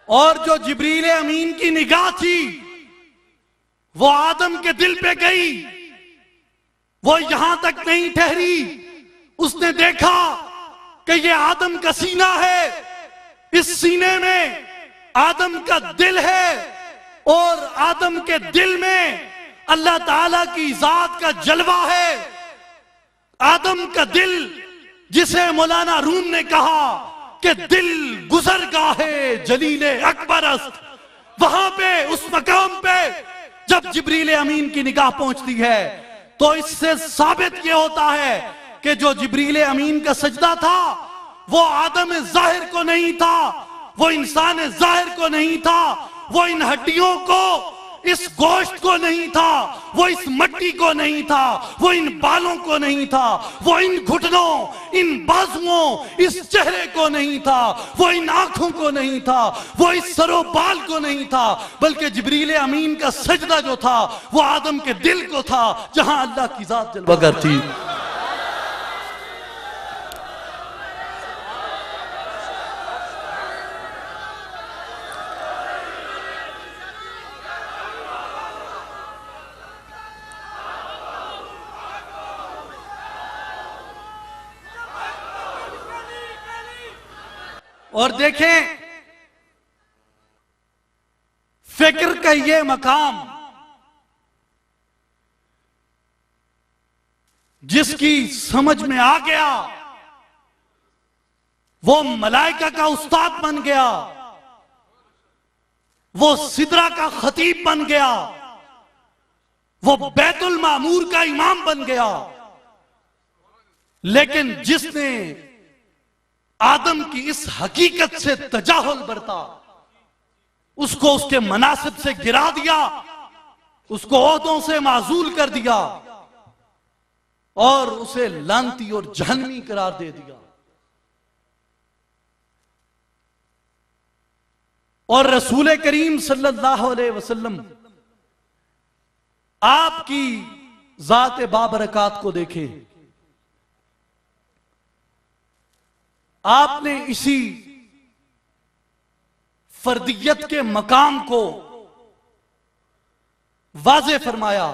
और जो जिब्रील अमीन की निगाह थी वो आदम के दिल पे गई, वो यहां तक नहीं ठहरी, उसने देखा कि ये आदम का सीना है, इस सीने में आदम का दिल है, और आदम के दिल में अल्लाह ताला की जात का जलवा है। आदम का दिल, जिसे मौलाना रूम ने कहा कि दिल गुजर गाहे जलीले अकबरस्त, वहां पे उस मकाम पे जब जिब्रील अमीन की निगाह पहुंचती है तो इससे साबित यह होता है कि जो जिब्रील अमीन का सजदा था वो आदम जाहिर को नहीं था, वो इंसान जाहिर को नहीं था, वो इन हड्डियों को, इस गोश्त को नहीं था, वो इस मट्टी को नहीं था, वो इन बालों को नहीं था, वो इन घुटनों, इन बाजुओं, इस चेहरे को नहीं था, वो इन आंखों को नहीं था, वो इस सरोबाल को नहीं था, बल्कि जिब्रील अमीन का सजदा जो था वो आदम के दिल को था, जहां अल्लाह की जात जलवागर थी। और देखें, फिक्र का ये मकाम जिसकी समझ में आ गया वो मलाइका का उस्ताद बन गया, वो सिदरा का खतीब बन गया, वो बैतुल मामूर का इमाम बन गया। लेकिन जिसने आदम की इस हकीकत से तजाहुल बरता, उसको उसके मनासिब से गिरा दिया, उसको ओहदों से माजूल कर दिया और उसे लानती और जहन्नमी करार दे दिया। और रसूल करीम सल्लल्लाहु अलैहि वसल्लम आपकी जात बाबरकात को देखें, आपने इसी फर्दियत के मकाम को वाज़े फरमाया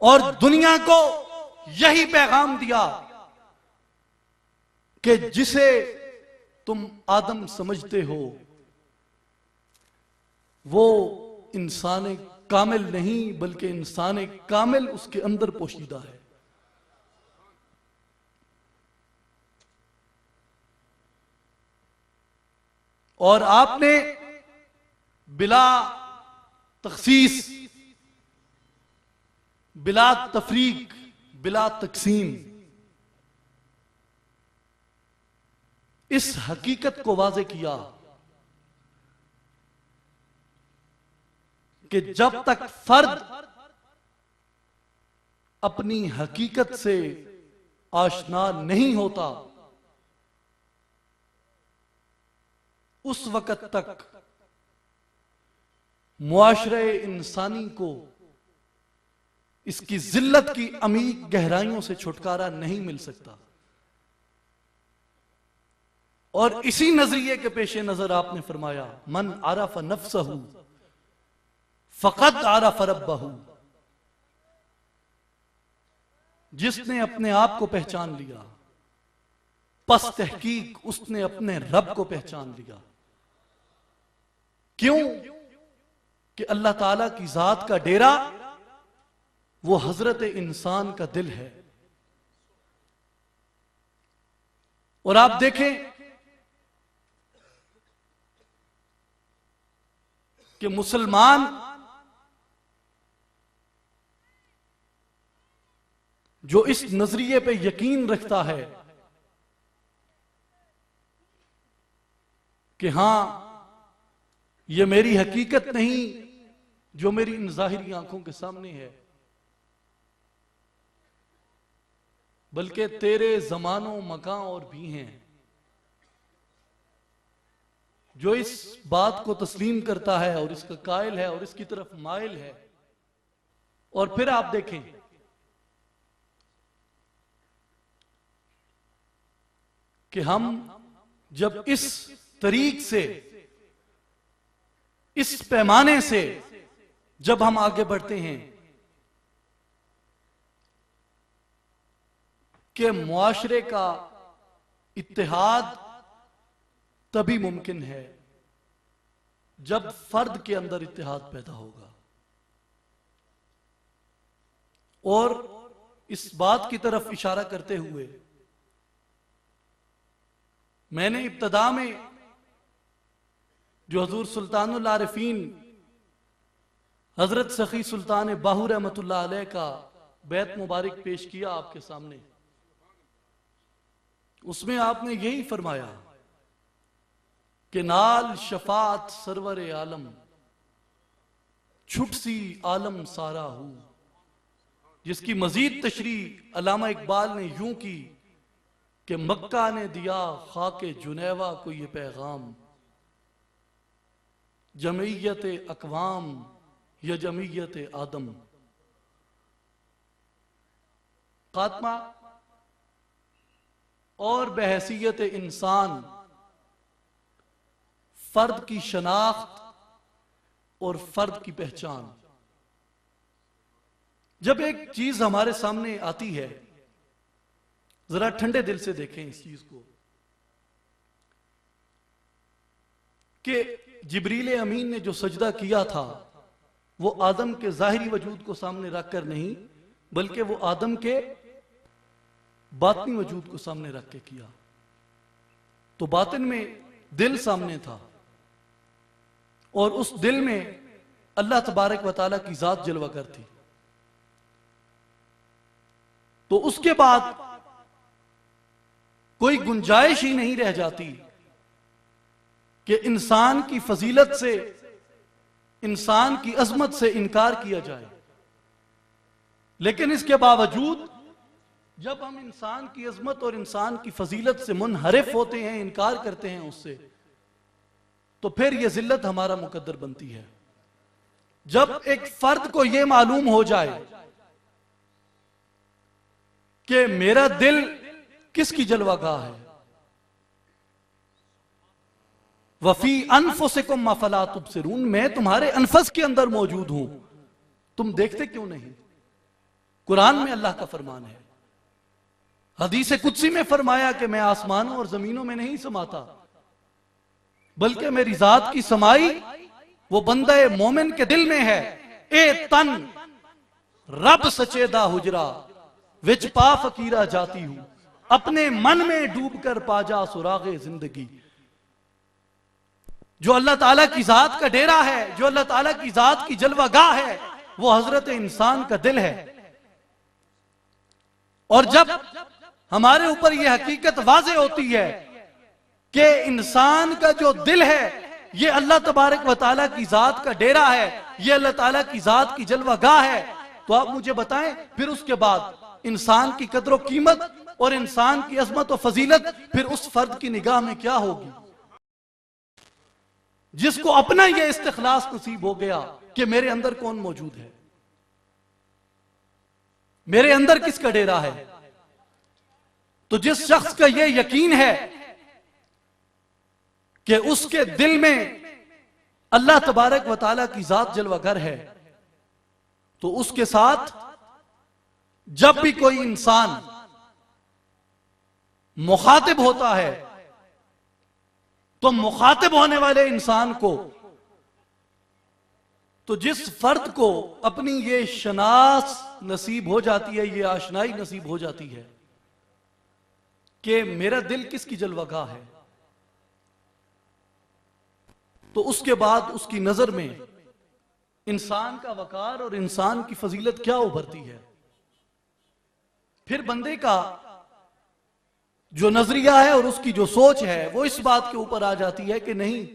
और दुनिया को यही पैगाम दिया कि जिसे तुम आदम समझते हो वो इंसान कामिल नहीं, बल्कि इंसान कामिल उसके अंदर पोशीदा है। और आपने बिला तखसीस, बिला तफरीक, बिला तकसीम इस हकीकत को वाज़े किया कि जब तक फर्द अपनी हकीकत से आशना नहीं होता उस वक्त तक मुआशरे इंसानी को इसकी जिल्लत की अमीक गहराइयों से छुटकारा नहीं मिल सकता। और इसी नजरिए के पेश नजर आपने फरमाया, मन आरफ नफ्सहू फकद आरफ रब्बहू, जिसने अपने आप को पहचान लिया पस तहकीक उसने अपने रब को पहचान लिया। क्यों कि अल्लाह ताला की जात का डेरा वो हजरत इंसान का दिल है। और आप देखें कि मुसलमान जो इस नजरिए पे यकीन रखता है कि हां ये मेरी हकीकत नहीं जो मेरी इन जाहिरी आंखों के सामने है, बल्कि तेरे जमानों मकां और भी हैं, जो इस बात को तस्लीम करता है और इसका कायल है और इसकी तरफ माइल है। और फिर आप देखें कि हम जब इस तरीक से, इस पैमाने से जब हम आगे बढ़ते हैं कि मुआशरे का इत्तेहाद तभी मुमकिन है जब फर्द के अंदर इत्तेहाद पैदा होगा। और इस बात की तरफ इशारा करते हुए मैंने इब्तदा में जो हजूर सुल्तानुल आरिफीन हजरत सखी सुल्तान बाहू रहमतुल्लाह अलैह का बैत मुबारक पेश किया आपके सामने, उसमें आपने यही फरमाया कि नाल शफात सरवर आलम छुट सी आलम सारा हूं, जिसकी मजीद तशरी अल्लामा इकबाल ने यूं की कि मक्का ने दिया खाके जुनैवा को ये पैगाम, जमीयत अकवाम या जमीयत आदम। खात्मा और बहैसियत इंसान फर्द की शनाख्त और फर्द की पहचान। जब एक चीज हमारे सामने आती है, जरा ठंडे दिल से देखें इस चीज को कि जिब्रील अमीन ने जो सजदा किया था वो आदम के जाहिरी वजूद को सामने रखकर नहीं, बल्कि वो आदम के बातिनी वजूद को सामने रख के किया। तो बातिन में दिल सामने था और उस दिल में अल्लाह तबारक व तआला की जात जलवागर थी। तो उसके बाद कोई गुंजाइश ही नहीं रह जाती कि इंसान की फजीलत से, इंसान की अजमत से इनकार किया जाए। लेकिन इसके बावजूद जब हम इंसान की अजमत और इंसान की फजीलत से मुनहरिफ होते हैं, इनकार करते हैं उससे, तो फिर यह जिल्लत हमारा मुकद्दर बनती है। जब एक फर्द को यह मालूम हो जाए कि मेरा दिल किसकी जलवागाह है, वफी अनफुसिकुम मा फला तुबसिरून, मैं तुम्हारे अनफस के अंदर मौजूद हूं, तुम देखते क्यों नहीं। कुरान में अल्लाह का फरमान है, हदीस कुदसी में फरमाया कि मैं आसमानों और जमीनों में नहीं समाता, बल्कि मेरी जात की समाई वो बंदे मोमिन के दिल में है। ए तन रब सचेदा हुजरा विच पा फकीरा जाती हूं, अपने मन में डूब कर पाजा सुरागे जिंदगी। जो अल्लाह ताला की जात का डेरा है, जो अल्लाह ताला की जात की जलवागाह है, वो हजरत इंसान का दिल है। और जब हमारे ऊपर यह हकीकत वाज़े होती है कि इंसान का जो दिल है ये अल्लाह तबारक व तआला की जात का डेरा है, ये अल्लाह ताला की जात की जलवागाह है, तो आप मुझे बताएं फिर उसके बाद इंसान की कदर कीमत और इंसान की अजमत और फजीलत फिर उस फर्द की निगाह में क्या होगी। जिसको अपना यह इस्तिखलास नसीब हो गया कि मेरे अंदर कौन मौजूद है, मेरे अंदर किसका डेरा है। तो जिस शख्स का यह यकीन है कि उसके दिल में अल्लाह तबारक व तआला की जात जलवागर है, तो उसके साथ जब भी कोई इंसान मुखातिब होता है तो मुखातिब होने वाले इंसान को, तो जिस फर्द को अपनी ये शनास नसीब हो जाती है, ये आशनाई नसीब हो जाती है कि मेरा दिल किसकी जलवागाह है, तो उसके बाद उसकी नजर में इंसान का वकार और इंसान की फजीलत क्या उभरती है। फिर बंदे का जो नजरिया है और उसकी जो सोच है वो इस बात के ऊपर आ जाती है कि नहीं,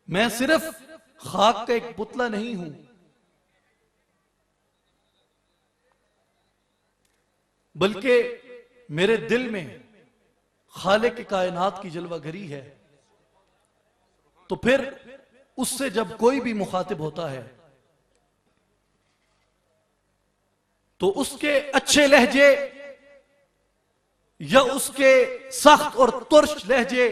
मैं सिर्फ खाक का एक पुतला नहीं हूं, बल्कि मेरे दिल में खालिक की कायनात की जलवागरी है। तो फिर उससे जब कोई भी मुखातिब होता है तो उसके अच्छे लहजे या उसके सख्त और तुर्श लहजे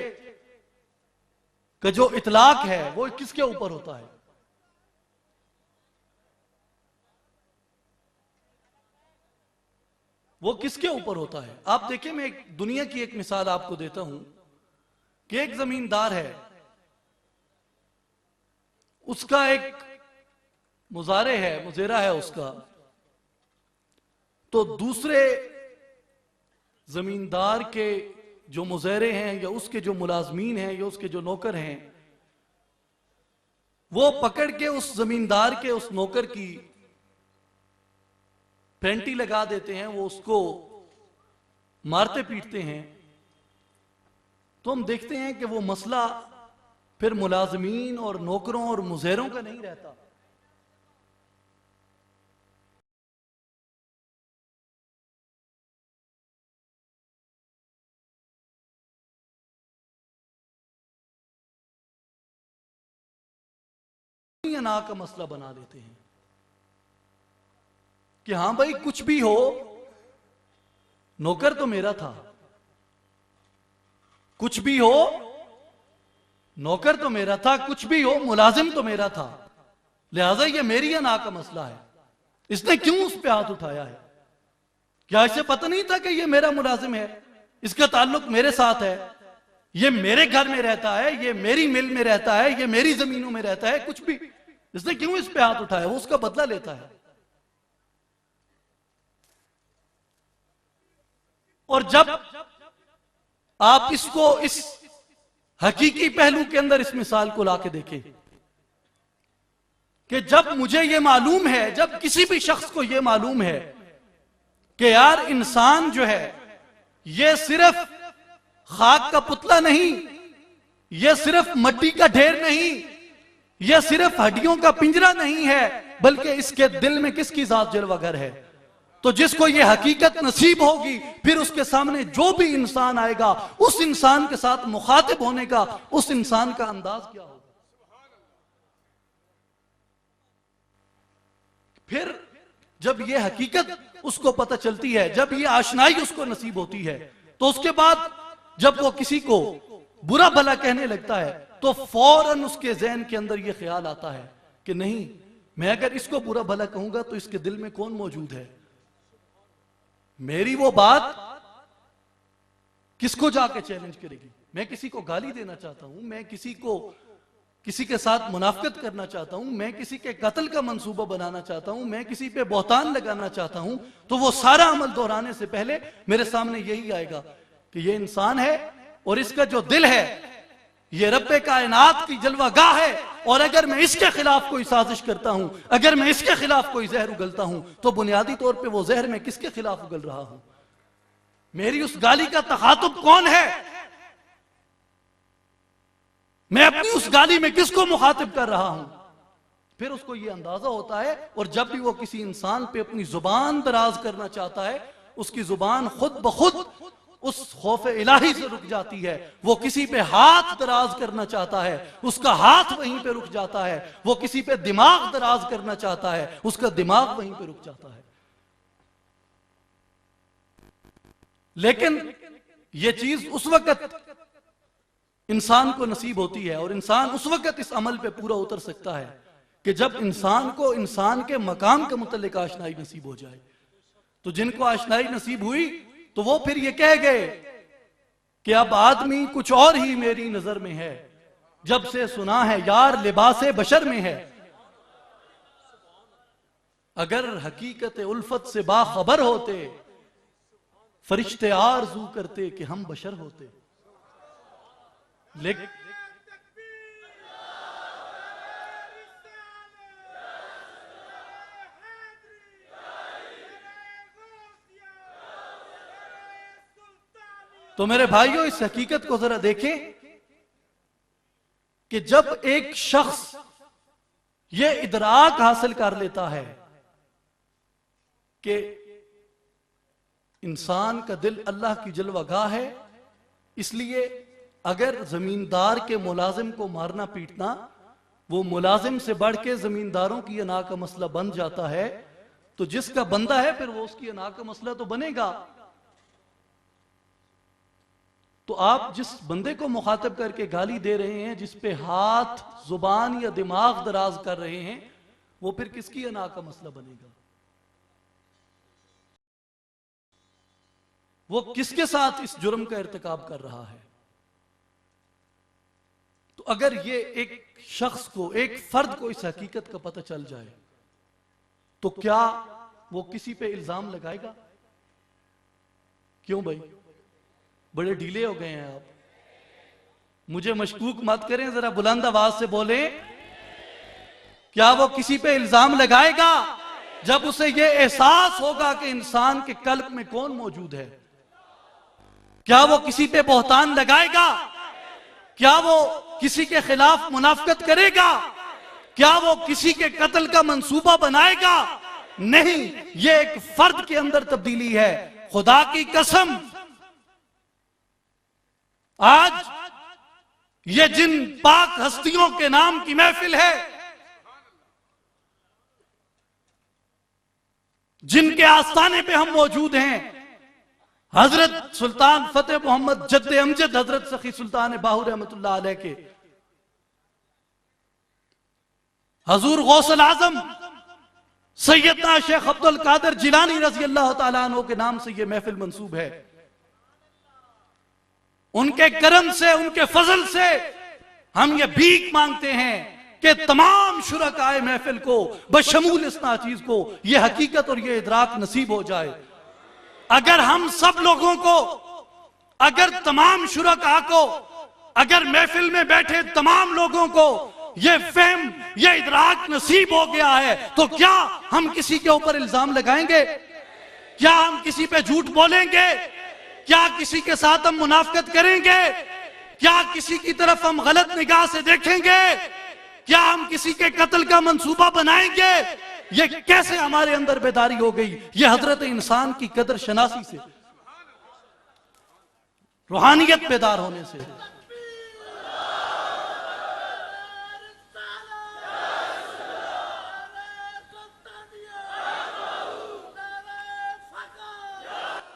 का जो इतलाक है वो किसके ऊपर होता है? वो किसके ऊपर होता है? आप देखिए, मैं एक दुनिया की एक मिसाल आपको देता हूं कि एक जमींदार है, उसका एक मुजारे है, मुजेरा है उसका, तो दूसरे जमींदार के जो मुजेरे हैं या उसके जो मुलाजमीन हैं या उसके जो नौकर हैं, वो पकड़ के उस जमींदार के उस नौकर की पेंटी लगा देते हैं, वो उसको मारते पीटते हैं। तो हम देखते हैं कि वो मसला फिर मुलाजमीन और नौकरों और मुजेरों का नहीं रहता, ना का मसला बना देते हैं कि हां भाई कुछ भी हो, नौकर तो मेरा था, कुछ भी हो नौकर तो मेरा था, कुछ भी हो मुलाजिम तो मेरा था, लिहाजा ये मेरी अना का मसला है। इसने क्यों उस पे हाथ उठाया है? क्या इसे पता नहीं था कि ये मेरा मुलाजिम है, इसका ताल्लुक मेरे साथ है, ये मेरे घर में रहता है, ये मेरी मिल में रहता है, ये मेरी जमीनों में रहता है, कुछ भी, इसने क्यों इस पे हाथ उठाया? वो उसका बदला लेता है। और जब आप इसको इस हकीकी पहलू के अंदर इस मिसाल को लाके देखें कि जब मुझे यह मालूम है, जब किसी भी शख्स को यह मालूम है कि यार इंसान जो है यह सिर्फ खाक का पुतला नहीं, यह सिर्फ मिट्टी का ढेर नहीं, यह सिर्फ हड्डियों का पिंजरा नहीं है, बल्कि इसके दिल में किसकी जात जलवागर है। तो जिसको यह हकीकत नसीब होगी, फिर उसके सामने जो भी इंसान आएगा, उस इंसान के साथ मुखातिब होने का उस इंसान का अंदाज क्या होगा। फिर जब यह हकीकत उसको पता चलती है, जब यह आशनाई उसको नसीब होती है, तो उसके बाद जब वो किसी को बुरा भला कहने लगता है तो फौरन उसके ज़हन के अंदर यह ख्याल आता है कि नहीं, मैं अगर इसको बुरा भला कहूंगा तो इसके दिल में कौन मौजूद है, मेरी वो बात किसको जाके चैलेंज करेगी। मैं किसी को गाली देना चाहता हूं, मैं किसी के साथ मुनाफिकत करना चाहता हूं, मैं किसी के कत्ल का मंसूबा बनाना चाहता हूं, मैं किसी पे बहतान लगाना चाहता हूं, तो वो सारा अमल दोहराने से पहले मेरे सामने यही आएगा कि ये इंसान है और इसका जो दिल है ये रब्बे कायनात की जलवागाह है, और अगर मैं इसके खिलाफ कोई साजिश करता हूं, अगर मैं इसके खिलाफ कोई जहर उगलता हूं, तो बुनियादी तौर पे वो जहर मैं किसके खिलाफ उगल रहा हूं, मेरी उस गाली का तखातुब कौन है, मैं अपनी उस गाली में किसको मुखातिब कर रहा हूं। फिर उसको ये अंदाजा होता है, और जब भी वो किसी इंसान पे अपनी जुबान दराज करना चाहता है, उसकी जुबान खुद ब खुद उस खौफ इलाही से रुक जाती है। वो किसी पे हाथ दराज करना चाहता है, उसका हाथ वहीं पे रुक जाता है। वो किसी पे दिमाग दराज करना चाहता है, उसका दिमाग वहीं पे रुक जाता है। लेकिन ये चीज उस वक्त इंसान को नसीब होती है, और इंसान उस वक्त इस अमल पे पूरा उतर सकता है कि जब इंसान को इंसान के मकाम के मुतल्लिक आशनाई नसीब हो जाए। तो जिनको आशनाई नसीब हुई तो वो फिर ये कह गए कि अब आदमी कुछ और ही मेरी नजर में है, जब से सुना है यार लिबासे बशर में है। अगर हकीकत उल्फत से बाखबर होते, फरिश्ते आरज़ू करते कि हम बशर होते। लेकिन तो मेरे भाइयों, इस हकीकत को जरा देखें कि जब एक शख्स ये इदराक हासिल कर लेता है कि इंसान का दिल अल्लाह की जलवागाह है, इसलिए अगर जमींदार के मुलाजिम को मारना पीटना वो मुलाजिम से बढ़ के जमींदारों की अना का मसला बन जाता है, तो जिसका बंदा है फिर वो उसकी अना का मसला तो बनेगा। तो आप जिस बंदे को मुखातब करके गाली दे रहे हैं, जिस पे हाथ, जुबान या दिमाग दराज कर रहे हैं, वो फिर किसकी अना का मसला बनेगा? वो किसके साथ इस जुर्म का इर्तिकाब कर रहा है? तो अगर ये एक शख्स को, एक फर्द को इस हकीकत का पता चल जाए तो क्या वो किसी पे इल्जाम लगाएगा? क्यों भाई, बड़े ढीले हो गए हैं आप? मुझे मशकूक मत करें, जरा बुलंद आवाज से बोले, क्या वो किसी पे इल्जाम लगाएगा जब उसे ये एहसास होगा कि इंसान के कल्ब में कौन मौजूद है? क्या वो किसी पे बहतान लगाएगा? क्या वो किसी के खिलाफ मुनाफकत करेगा? क्या वो किसी के कत्ल का मंसूबा बनाएगा? नहीं, ये एक फर्द के अंदर तब्दीली है। खुदा की कसम, आज ये जिन पाक हस्तियों के नाम की महफिल है, जिनके आस्थाने पे हम मौजूद हैं, हजरत सुल्तान फतेह मोहम्मद जद्दे अमजद हजरत सखी सुल्तान बाहू रहमतुल्लाह अलैह के, हजूर गौसल आजम सैयदना शेख अब्दुल कादिर जिलानी रज़ी अल्लाह तआला अन्हु के नाम से यह महफिल मंसूब है। उनके करम से, उनके फजल से हम ये भीख मांगते हैं कि तमाम शुरकाए महफिल को बशमूल इस नाचीज को ये हकीकत और ये इदराक नसीब हो जाए। अगर हम सब लोगों को, अगर तमाम शुरका को, अगर महफिल में बैठे तमाम लोगों को ये फहम, ये इदराक नसीब हो गया है, तो क्या हम किसी के ऊपर इल्जाम लगाएंगे? क्या हम किसी पे झूठ बोलेंगे? क्या किसी के साथ हम मुनाफकत करेंगे? क्या किसी की तरफ हम गलत निगाह से देखेंगे? क्या हम किसी के कत्ल का मंसूबा बनाएंगे? ये कैसे हमारे अंदर बेदारी हो गई? ये हजरत इंसान की कदर शनासी से, रूहानियत बेदार होने से।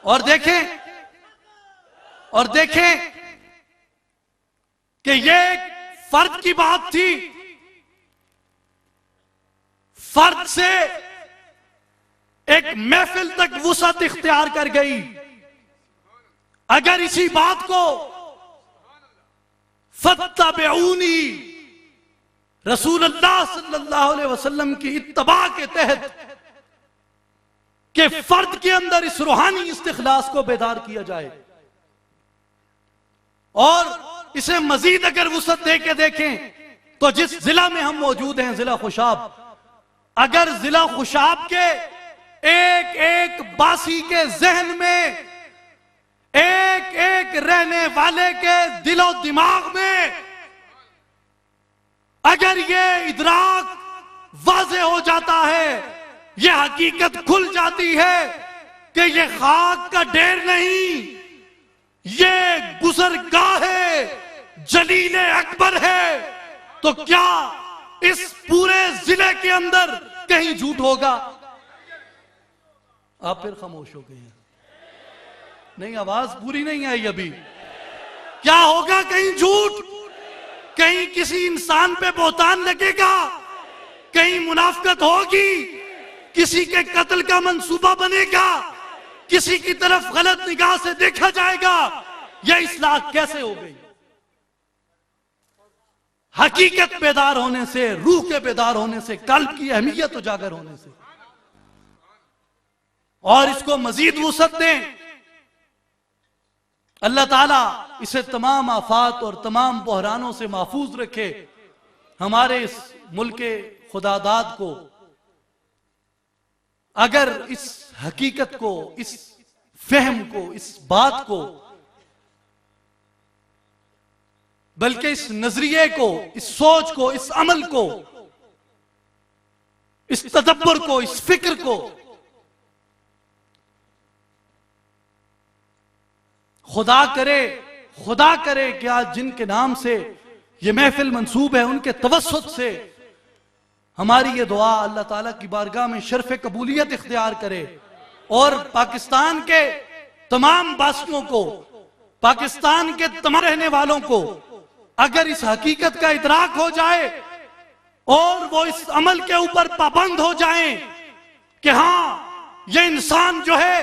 और देखें कि ये एक फर्द की बात थी, फर्द से एक महफिल तक वुसअत इख्तियार कर गई। अगर इसी बात को फत्तबिऊनी रसूलुल्लाह सल्लल्लाहु अलैहि वसल्लम की इत्तबा के तहत कि फर्द के अंदर इस रूहानी इस्तिखलास को बेदार किया जाए, और इसे मजीद अगर वुसअत दे के देखें तो जिस जिला में हम मौजूद हैं, जिला खुशाब, अगर जिला खुशाब के एक एक बासी के जहन में, एक एक रहने वाले के दिलो दिमाग में अगर ये इदराक वाज़े हो जाता है, ये हकीकत खुल जाती है कि ये खाक का ढेर नहीं, ये गुजरगाहे जलील अकबर है, तो क्या इस पूरे जिले के अंदर कहीं झूठ होगा? आप फिर खामोश हो गए हैं, नहीं आवाज पूरी नहीं आई अभी। क्या होगा कहीं झूठ? कहीं किसी इंसान पे बोहतान लगेगा? कहीं मुनाफकत होगी? किसी के कत्ल का मंसूबा बनेगा? किसी की तरफ गलत निगाह से देखा जाएगा? यह इस्लाह कैसे हो गई? हकीकत बेदार होने से, रूह के बेदार होने से, कल्ब की अहमियत उजागर होने से। और इसको मजीद वुसअत दें। अल्लाह ताला इसे तमाम आफात और तमाम बहरानों से महफूज रखे। हमारे इस मुल्क के खुदादाद को अगर इस हकीकत को, इस फहम को, इस बात को, बल्कि इस नजरिए को, इस सोच को, इस अमल को, इस तदब्बर को, इस फिक्र को खुदा करे कि आज जिनके नाम से ये महफिल मंसूब है, उनके तवस्सुत से हमारी ये दुआ अल्लाह ताला की बारगाह में शर्फ कबूलियत इख्तियार करे और पाकिस्तान के तमाम वासियों को, पाकिस्तान के तमाम रहने वालों को अगर इस हकीकत का इदराक हो जाए और वो इस अमल के ऊपर पाबंद हो जाएं कि हां ये इंसान जो है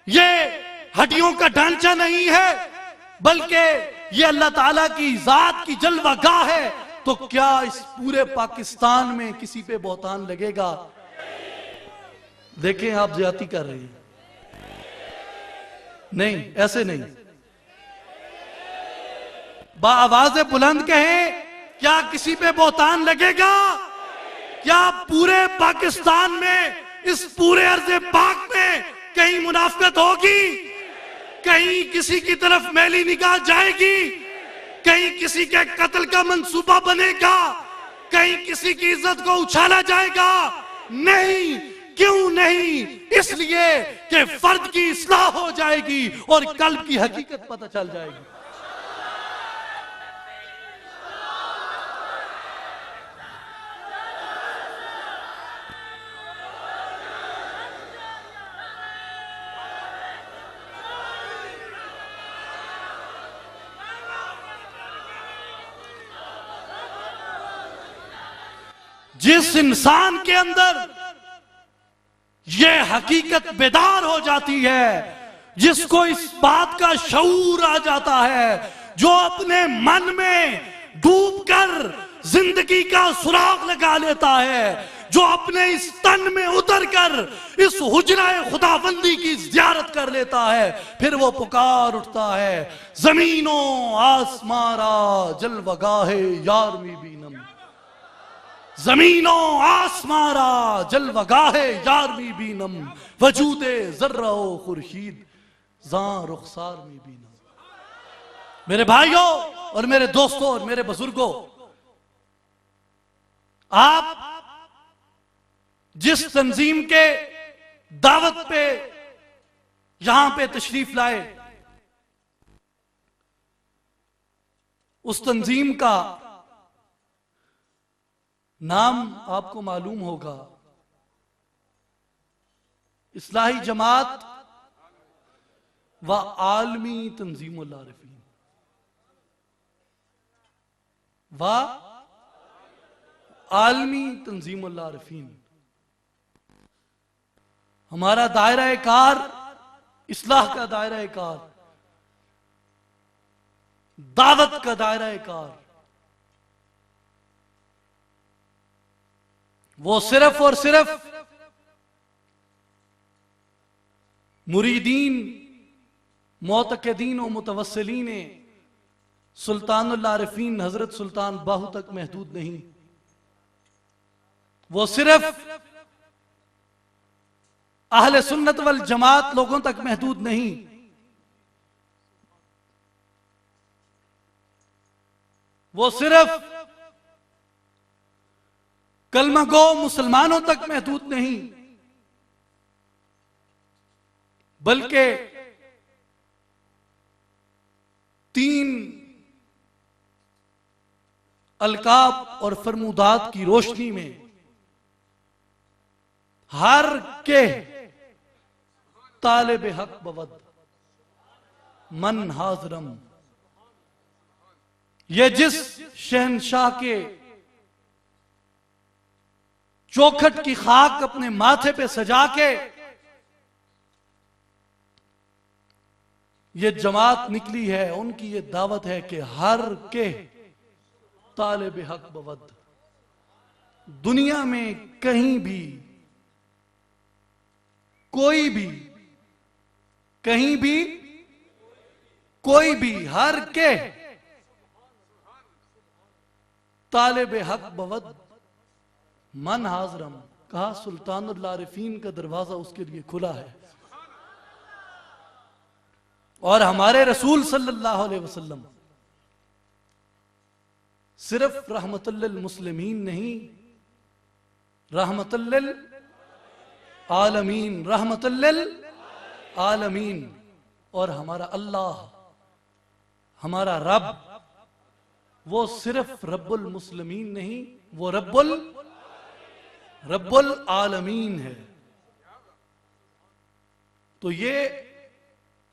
ये हड्डियों का ढांचा नहीं है, बल्कि ये अल्लाह ताला की जात की जलवागाह है, तो क्या इस पूरे पाकिस्तान में किसी पे बोहतान लगेगा? देखें आप ज्यादती कर रहे हैं। नहीं, ऐसे नहीं, बाआवाज़े बुलंद कहें, क्या किसी पे बोहतान लगेगा? क्या पूरे पाकिस्तान में, इस पूरे अर्ज़े पाक में कहीं मुनाफकत होगी? कहीं किसी की तरफ मैली निगाह जाएगी? कहीं किसी के कत्ल का मंसूबा बनेगा? कहीं किसी की इज्जत को उछाला जाएगा? नहीं। क्यों नहीं? इसलिए कि फर्द की इस्लाह हो जाएगी और कल्ब की हकीकत पता चल जाएगी। जिस इंसान के अंदर यह हकीकत बेदार हो जाती है, जिसको इस बात का शऊर आ जाता है, जो अपने मन में डूबकर जिंदगी का सुराग लगा लेता है, जो अपने इस तन में उतरकर इस हुजरा खुदाबंदी की जियारत कर लेता है, फिर वो पुकार उठता है, जमीनों आसमारा जलवगाहे यार मी बीनम, जमीनों आसमारा जलवगाहे यार मी बीनम, वजूदे जर्रा खुर्शीद जां रुखसार मी बीनम। मेरे भाइयों और मेरे दोस्तों और मेरे बुजुर्गों, आप जिस तंजीम के दावत पे यहां पे तशरीफ लाए, उस तंजीम का नाम आपको मालूम होगा, इस्लाही जमात व आलमी तंजीमुल आरिफीन व आलमी तंजीमुल आरिफीन। हमारा दायरा कार इस्लाह का दायरा कार, दावत का दायरा कार, वो सिर्फ और सिर्फ मुरीदीन, मोतकदीन और मुतवस्सिलीन सुल्तानुल आरिफीन हजरत सुल्तान बाहू तक महदूद नहीं। वो सिर्फ अहले सुन्नत वल जमात लोगों तक महदूद नहीं, वो सिर्फ कलमा गो मुसलमानों तक महदूद नहीं, बल्कि अलकाब और फरमुदात की रोशनी में हर के तालिब हक बवद मन हाजरम। ये जिस शहनशाह के चौखट की खाक अपने माथे पे सजा के ये जमात निकली है, उनकी ये दावत है कि हर के तालिब हक बवद, दुनिया में कहीं भी कोई भी कहीं भी कोई भी हर के तालिब हक बवद मन हाजरम। कहा सुल्तानुल आरिफीन का दरवाजा उसके लिए खुला है। और हमारे रसूल सल्लल्लाहु अलैहि वसल्लम सिर्फ रहमतुल लिल मुस्लिमीन नहीं, रहमतुल लिल आलमीन, रहमतुल लिल आलमीन। और हमारा अल्लाह, हमारा रब, वो सिर्फ रब्बुल मुस्लिमीन नहीं, वो रब्बुल आलमीन है। तो ये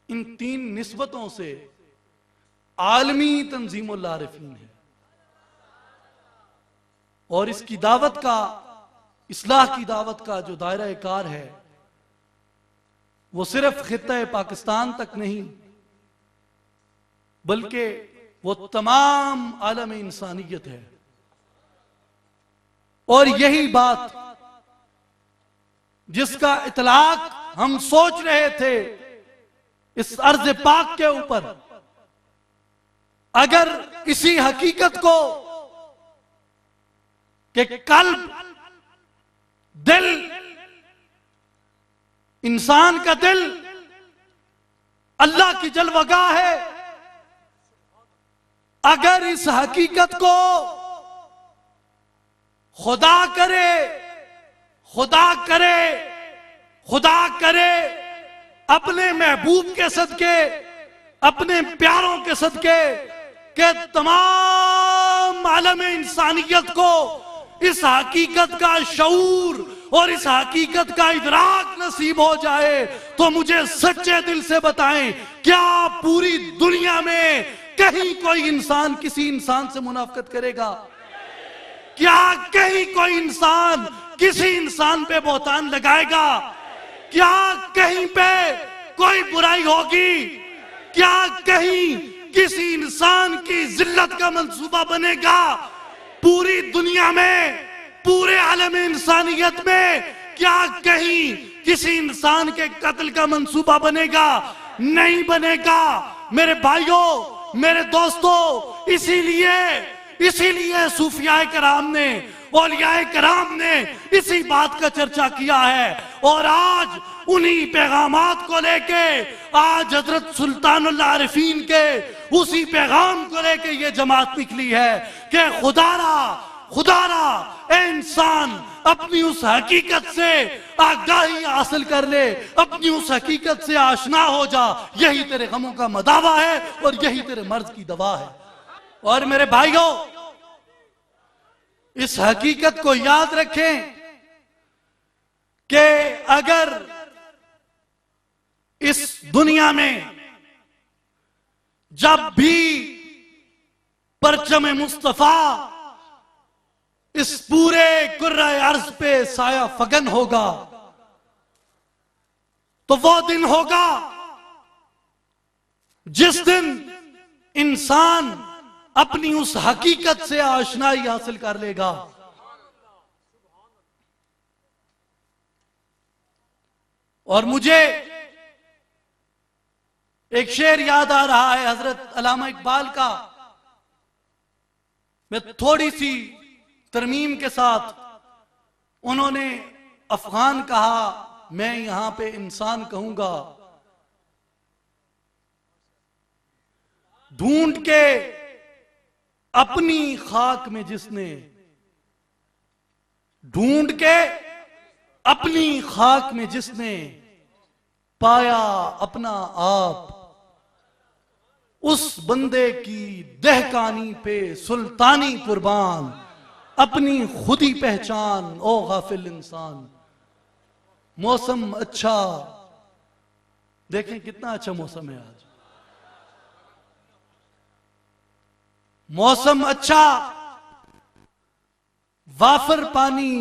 इन तीन निस्बतों से आलमी तंजीमुल आरिफीन है। और इसकी दावत का, इस्लाह की दावत का जो दायरा कार है वो सिर्फ खित्ता पाकिस्तान तक नहीं, बल्कि वो तमाम आलम इंसानियत है। और यही बात जिसका इतलाक हम सोच रहे थे इस अर्ज़ पाक के ऊपर, अगर इसी हकीकत को कि कल्ब, दिल, इंसान का दिल अल्लाह की जलवगाह है, अगर इस हकीकत को खुदा करे, खुदा करे, खुदा करे अपने महबूब के सदके, अपने प्यारों के सदके, के तमाम आलम इंसानियत को इस हकीकत का शऊर और इस हकीकत का इदराक नसीब हो जाए, तो मुझे सच्चे दिल से बताएं, क्या पूरी दुनिया में कहीं कोई इंसान किसी इंसान से मुनाफकत करेगा? क्या कहीं कोई इंसान किसी इंसान पे बहतान लगाएगा? क्या कहीं पे कोई बुराई होगी? क्या कहीं किसी इंसान की जिल्लत का मंसूबा बनेगा? पूरी दुनिया में, पूरे आलम इंसानियत में क्या कहीं किसी इंसान के कत्ल का मंसूबा बनेगा? नहीं बनेगा। मेरे भाइयों, मेरे दोस्तों, इसीलिए सूफियाए कराम ने, औलियाए कराम ने इसी बात का चर्चा किया है। और आज उन्हीं पैगामात को लेके, आज हजरत सुल्तानुल आरिफीन के उसी पैगाम को लेके ये जमात निकली है कि खुदारा ए इंसान, अपनी उस हकीकत से आगाही हासिल कर ले, अपनी उस हकीकत से आशना हो जा। यही तेरे गमों का मदावा है और यही तेरे मर्ज की दवा है। और मेरे भाइयों, इस हकीकत को याद रखें कि अगर इस दुनिया में जब भी परचम मुस्तफा इस पूरे कुर्रा अर्ज पे साया फगन होगा, तो वो दिन होगा जिस दिन इंसान अपनी उस हकीकत से आशनाई हासिल कर लेगा। और मुझे एक शेर याद आ रहा है हजरत अल्लामा इकबाल का। मैं थोड़ी सी तरमीम के साथ, उन्होंने अफगान कहा, मैं यहां पे इंसान कहूंगा। ढूंढ के अपनी खाक में जिसने, ढूंढ के अपनी खाक में जिसने पाया अपना आप, उस बंदे की दहकानी पे सुल्तानी कुर्बान, अपनी खुदी पहचान ओ गाफिल इंसान। मौसम अच्छा, देखें कितना अच्छा मौसम है आज। मौसम अच्छा, वाफर पानी,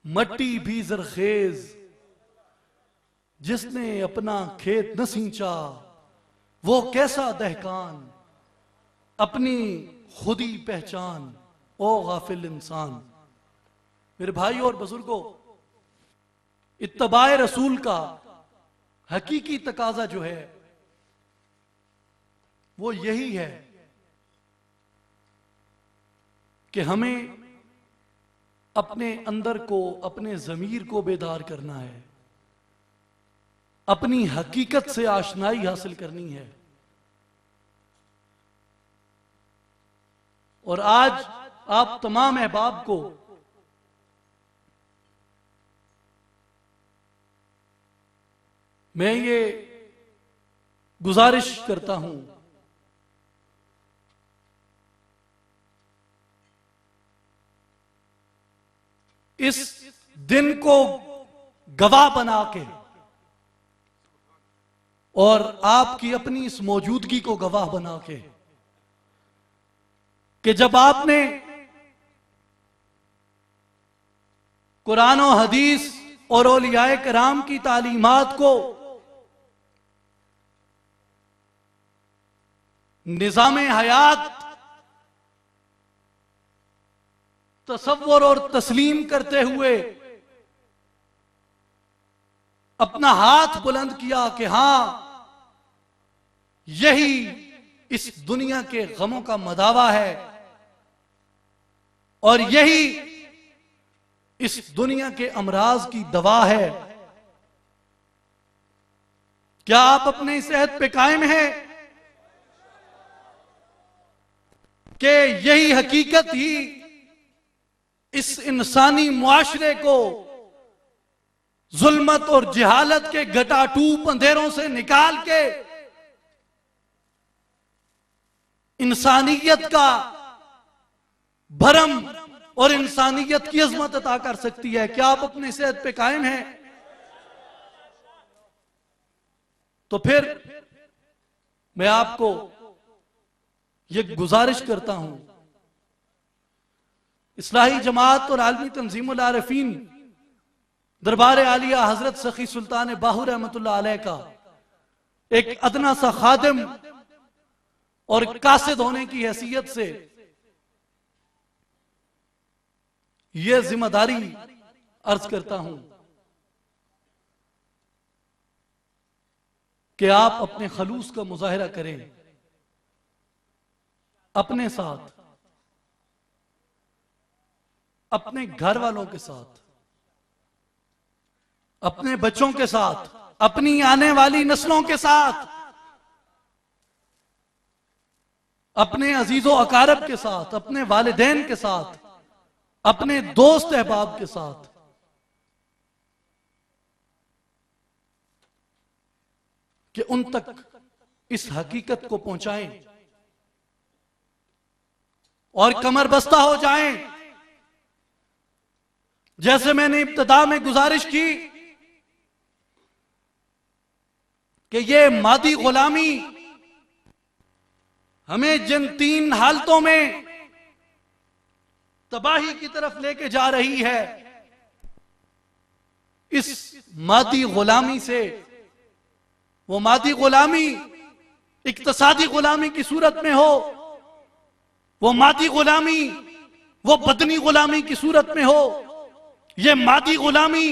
मट्टी भी जरखेज। जिसने अपना खेत न सींचा वो कैसा दहकान, अपनी खुदी पहचान ओ गाफिल इंसान। मेरे भाई और बुजुर्गों, इत्तबाए रसूल का हकीकी तकाजा जो है वो यही है कि हमें अपने अंदर को, अपने जमीर को बेदार करना है, अपनी हकीकत से आशनाई हासिल करनी है। और आज आप तमाम अहबाब को मैं ये गुजारिश करता हूं इस दिन को गवाह बना के और आपकी अपनी इस मौजूदगी को गवाह बना के कि जब आपने कुरान और हदीस और औलियाए कराम की तालीमात को निजामे हयात तसव्वुर और तस्लीम करते हुए अपना हाथ बुलंद किया कि हां, यही इस दुनिया के गमों का मदावा है और यही इस दुनिया के अमराज की दवा है। क्या आप अपने इस सेहत पे कायम हैं कि यही हकीकत ही इस इंसानी मुआशरे को जुल्मत और जहालत के घटाटूप अंधेरों से निकाल के इंसानियत का भरम और इंसानियत की अजमत अता कर सकती है? क्या आप अपनी सेहत पे कायम हैं? तो फिर मैं आपको ये गुजारिश करता हूं, इस्लाही जमात और आलमी तंजीमुल आरिफीन दरबार आलिया हजरत सखी सुल्तान बाहू रहमतुल्लाह अलैह का एक अदना सा खादिम और कासिद होने की हैसियत से यह जिम्मेदारी अर्ज करता हूं कि आप अपने खलूस का मुजाहिरा करें, अपने साथ, अपने घर वालों के साथ, अपने बच्चों के साथ, अपनी आने वाली नस्लों के साथ, अपने अजीजों अकारब के साथ, अपने वालिदैन के साथ, अपने दोस्त अहबाब के साथ कि उन तक इस हकीकत को पहुंचाएं और कमर बस्ता हो जाएं। जैसे मैंने इब्तिदा में गुजारिश की कि ये मादी गुलामी हमें जिन तीन हालतों में तबाही की तरफ लेके जा रही है, इस मादी गुलामी से, वो मादी गुलामी इक्तसादी गुलामी की सूरत में हो, वो मादी गुलामी वो बदनी गुलामी की सूरत में हो, ये मादी गुलामी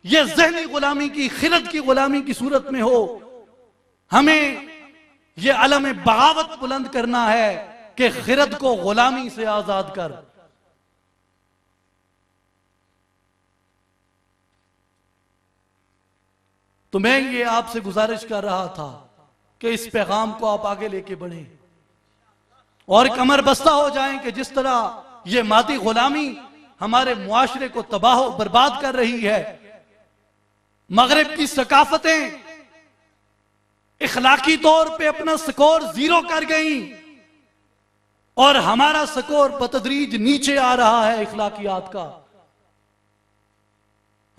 ये ज़हनी गुलामी की, खिरत की गुलामी की सूरत में हो, हमें ये अलम बगावत बुलंद करना है कि खिरत को गुलामी से आजाद कर। तो मैं ये आपसे गुजारिश कर रहा था कि इस पैगाम को आप आगे लेके बढ़ें और कमर बस्ता हो जाएं कि जिस तरह ये मादी गुलामी हमारे मुआशरे को तबाह और बर्बाद कर रही है, मगरिब की सकाफतें इखलाकी तौर पे अपना स्कोर 0 कर गई और हमारा स्कोर बतदरीज नीचे आ रहा है इखलाकियात का,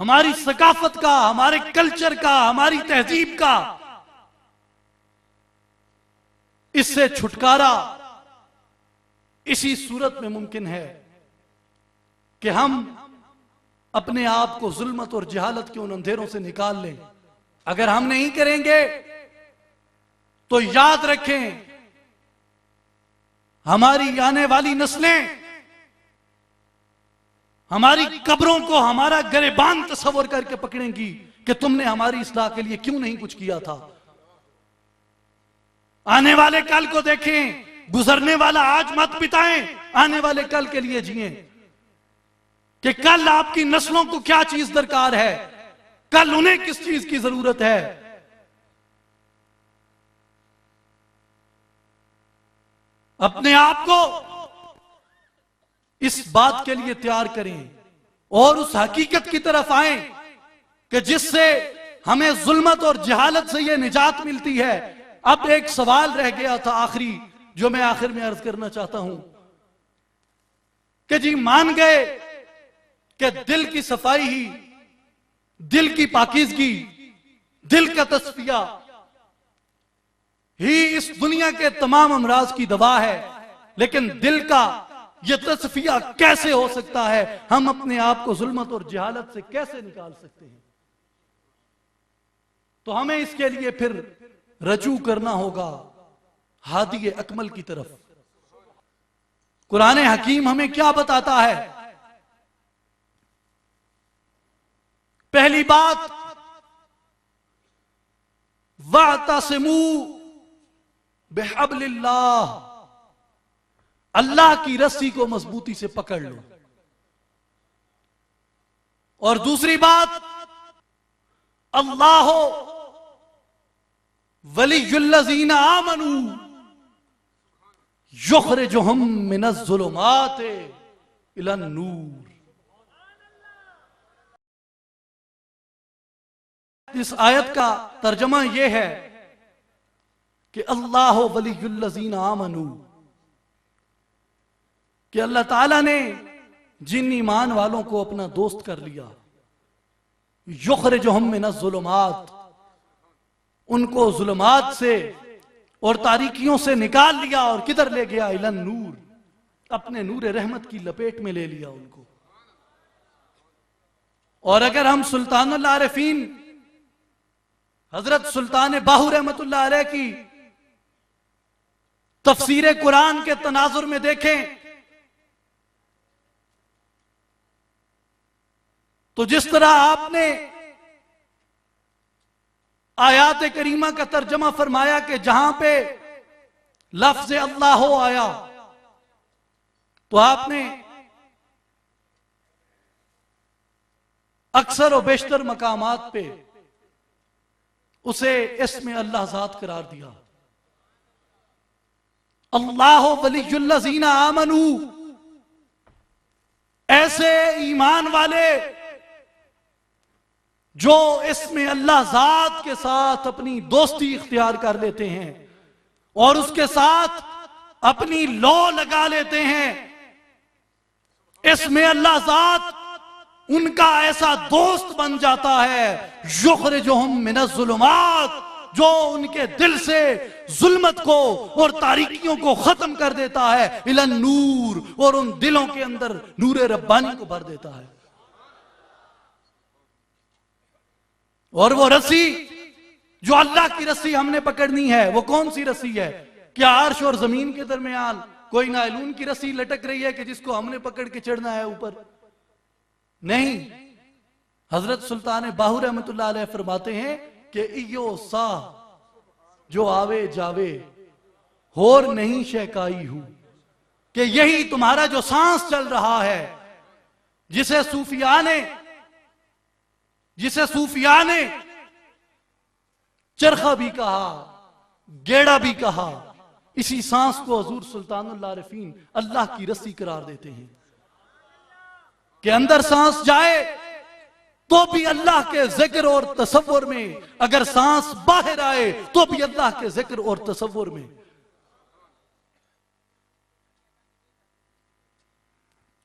हमारी सकाफत का, हमारे कल्चर का, हमारी तहजीब का। इससे छुटकारा इसी सूरत में मुमकिन है कि हम अपने आप को जुल्मत और जहालत के उन अंधेरों से निकाल लें। अगर हम नहीं करेंगे तो याद रखें, हमारी आने वाली नस्लें हमारी कब्रों को हमारा गरेबान तस्वर करके पकड़ेंगी कि तुमने हमारी इस्लाह के लिए क्यों नहीं कुछ किया था। आने वाले कल को देखें, गुजरने वाला आज मत बिताएं, आने वाले कल के लिए जिएं कि कल आपकी नस्लों को क्या चीज दरकार है, कल उन्हें किस चीज की जरूरत है। अपने आप को इस बात के लिए तैयार करें और उस हकीकत की तरफ आएं कि जिससे हमें जुल्मत और जहालत से यह निजात मिलती है। अब एक सवाल रह गया था आखिरी, जो मैं आखिर में अर्ज करना चाहता हूं कि जी मान गए कि दिल की सफाई ही, दिल की पाकीज़गी, दिल का तस्फिया ही इस दुनिया के तमाम अमराज की दवा है, लेकिन दिल का यह तस्फिया कैसे हो सकता है, हम अपने आप को जुल्मत और जहालत से कैसे निकाल सकते हैं। तो हमें इसके लिए फिर रजू करना होगा हादी अकमल की तरफ। कुरान हकीम हमें क्या बताता है? पहली बात, वातसिमू बिहब्लिल्लाह, अल्लाह की रस्सी को मजबूती से पकड़ लो। और दूसरी बात, अल्लाह वलियुल्लज़ीना आमनू युखरिजुहुम मिनज़्ज़ुलुमात इलन नूर। इस आयत का तर्जमा यह है कि अल्लाह वलियुल्लज़ीना आमनू, कि अल्लाह ताला ने जिन ईमान वालों को अपना दोस्त कर लिया, युखरिजुहुम मिनज़्ज़ुलुमात, उनको जुल्मात से और तारीकियों से निकाल लिया और किधर ले गया? इलन नूर, अपने नूर रहमत की लपेट में ले लिया उनको। और अगर हम सुल्तानुल आरिफीन हजरत सुल्तान बाहू रहमतुल्लाह अलैह की तफसीर कुरान के तनाजुर में देखें तो जिस तरह आपने आयात करीमा का तर्जमा फरमाया कि जहां पे लफ्ज अल्लाह आया तो आपने अक्सर और बेशतर मकामात पे उसे इसमें अल्लाह ज़ात करार दिया। अल्लाह वलियुल्लज़ीना आमनू, ऐसे ईमान वाले जो इसमें अल्लाह ज़ात के साथ अपनी दोस्ती इख्तियार कर लेते हैं और उसके साथ अपनी लौ लगा लेते हैं। इसमें अल्लाह ज़ात उनका ऐसा दोस्त बन जाता है, युखरिजुहुम मिनज़्ज़ुलुमात, जो उनके दिल से जुल्मत को और तारीकियों को खत्म कर देता है, इलन नूर, और उन दिलों के अंदर नूर रब्बानी को भर देता है। और वो रस्सी जो अल्लाह की रस्सी हमने पकड़नी है, वो कौन सी रस्सी है? क्या अर्श और जमीन के दरमियान कोई नायलून की रस्सी लटक रही है कि जिसको हमने पकड़ के चढ़ना है ऊपर? नहीं। हजरत सुल्तान बाहू रहमतुल्लाह अलैह फरमाते हैं कि इयो सा जो आवे जावे होर नहीं शहकाई हूं, कि यही तुम्हारा जो सांस चल रहा है, जिसे सूफिया ने चरखा भी कहा, गेड़ा भी कहा, इसी सांस को हजूर सुल्तानुल आरिफीन अल्लाह की रस्सी करार देते हैं कि अंदर सांस जाए तो भी अल्लाह के जिक्र और तसव्वुर में, अगर सांस बाहर आए तो भी अल्लाह के जिक्र और तसव्वुर में।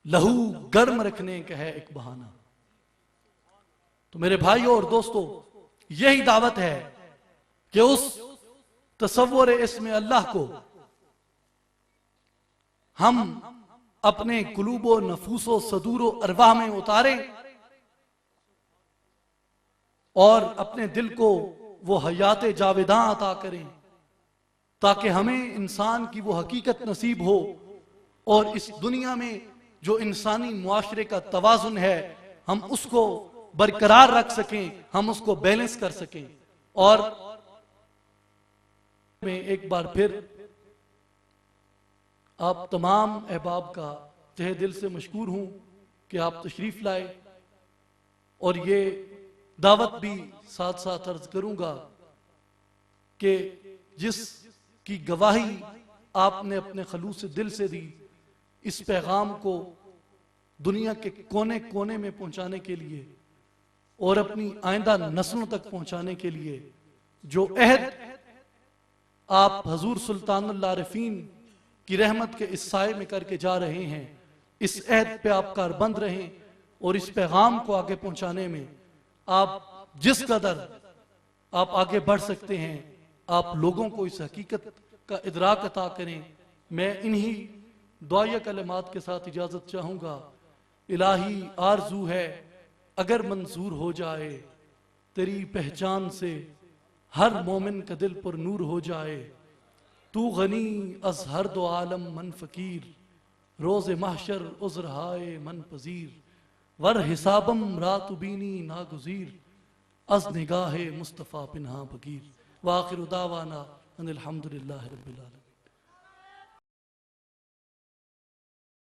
लहू गर्म रखने का है एक बहाना। तो मेरे भाइयों और दोस्तों, यही दावत है कि उस तसव्वुर इसमें अल्लाह को हम अपने कुलूबो नफूसो सदूरो अरवाह में उतारें और अपने दिल को वो हयात जावेदां अता करें, ताकि हमें इंसान की वो हकीकत नसीब हो और इस दुनिया में जो इंसानी मुआशरे का तवाजुन है हम उसको बरकरार रख सकें, हम उसको बैलेंस कर सकें। और मैं एक बार फिर आप तमाम अहबाब का तहे दिल से मशकूर हूं कि आप तशरीफ लाए, और ये दावत भी साथ साथ अर्ज करूंगा कि जिसकी गवाही आपने अपने खलूस दिल से दी, इस पैगाम को दुनिया के कोने कोने में पहुंचाने के लिए और अपनी आइंदा नस्लों तक पहुंचाने के लिए जो अहद आप हजूर सुल्तानुल आरिफीन की रहमत के इस साए में करके जा रहे हैं, इस अहद पे आप कारबंद रहें और इस पैगाम को आगे पहुंचाने में आप जिस कदर आप आगे बढ़ सकते हैं, आप लोगों को इस हकीकत का इदराक अता करें। मैं इन्हीं दुआया कलमात के साथ इजाजत चाहूंगा। इलाही आरजू है अगर मंजूर हो जाए, तेरी पहचान से हर मोमिन का दिल पर नूर हो जाए। तू गनी अज हर दो आलम मन फकीर, रोज महशर उज़्र हाय मन पजीर। वर हिसाबम रात बीनी नागुजीर, अज निगाहे मुस्तफ़ा पिन्हा बगीर। वाखिर दावाना अनिल हम्दुलिल्लाहि रब्बिल आलमीन।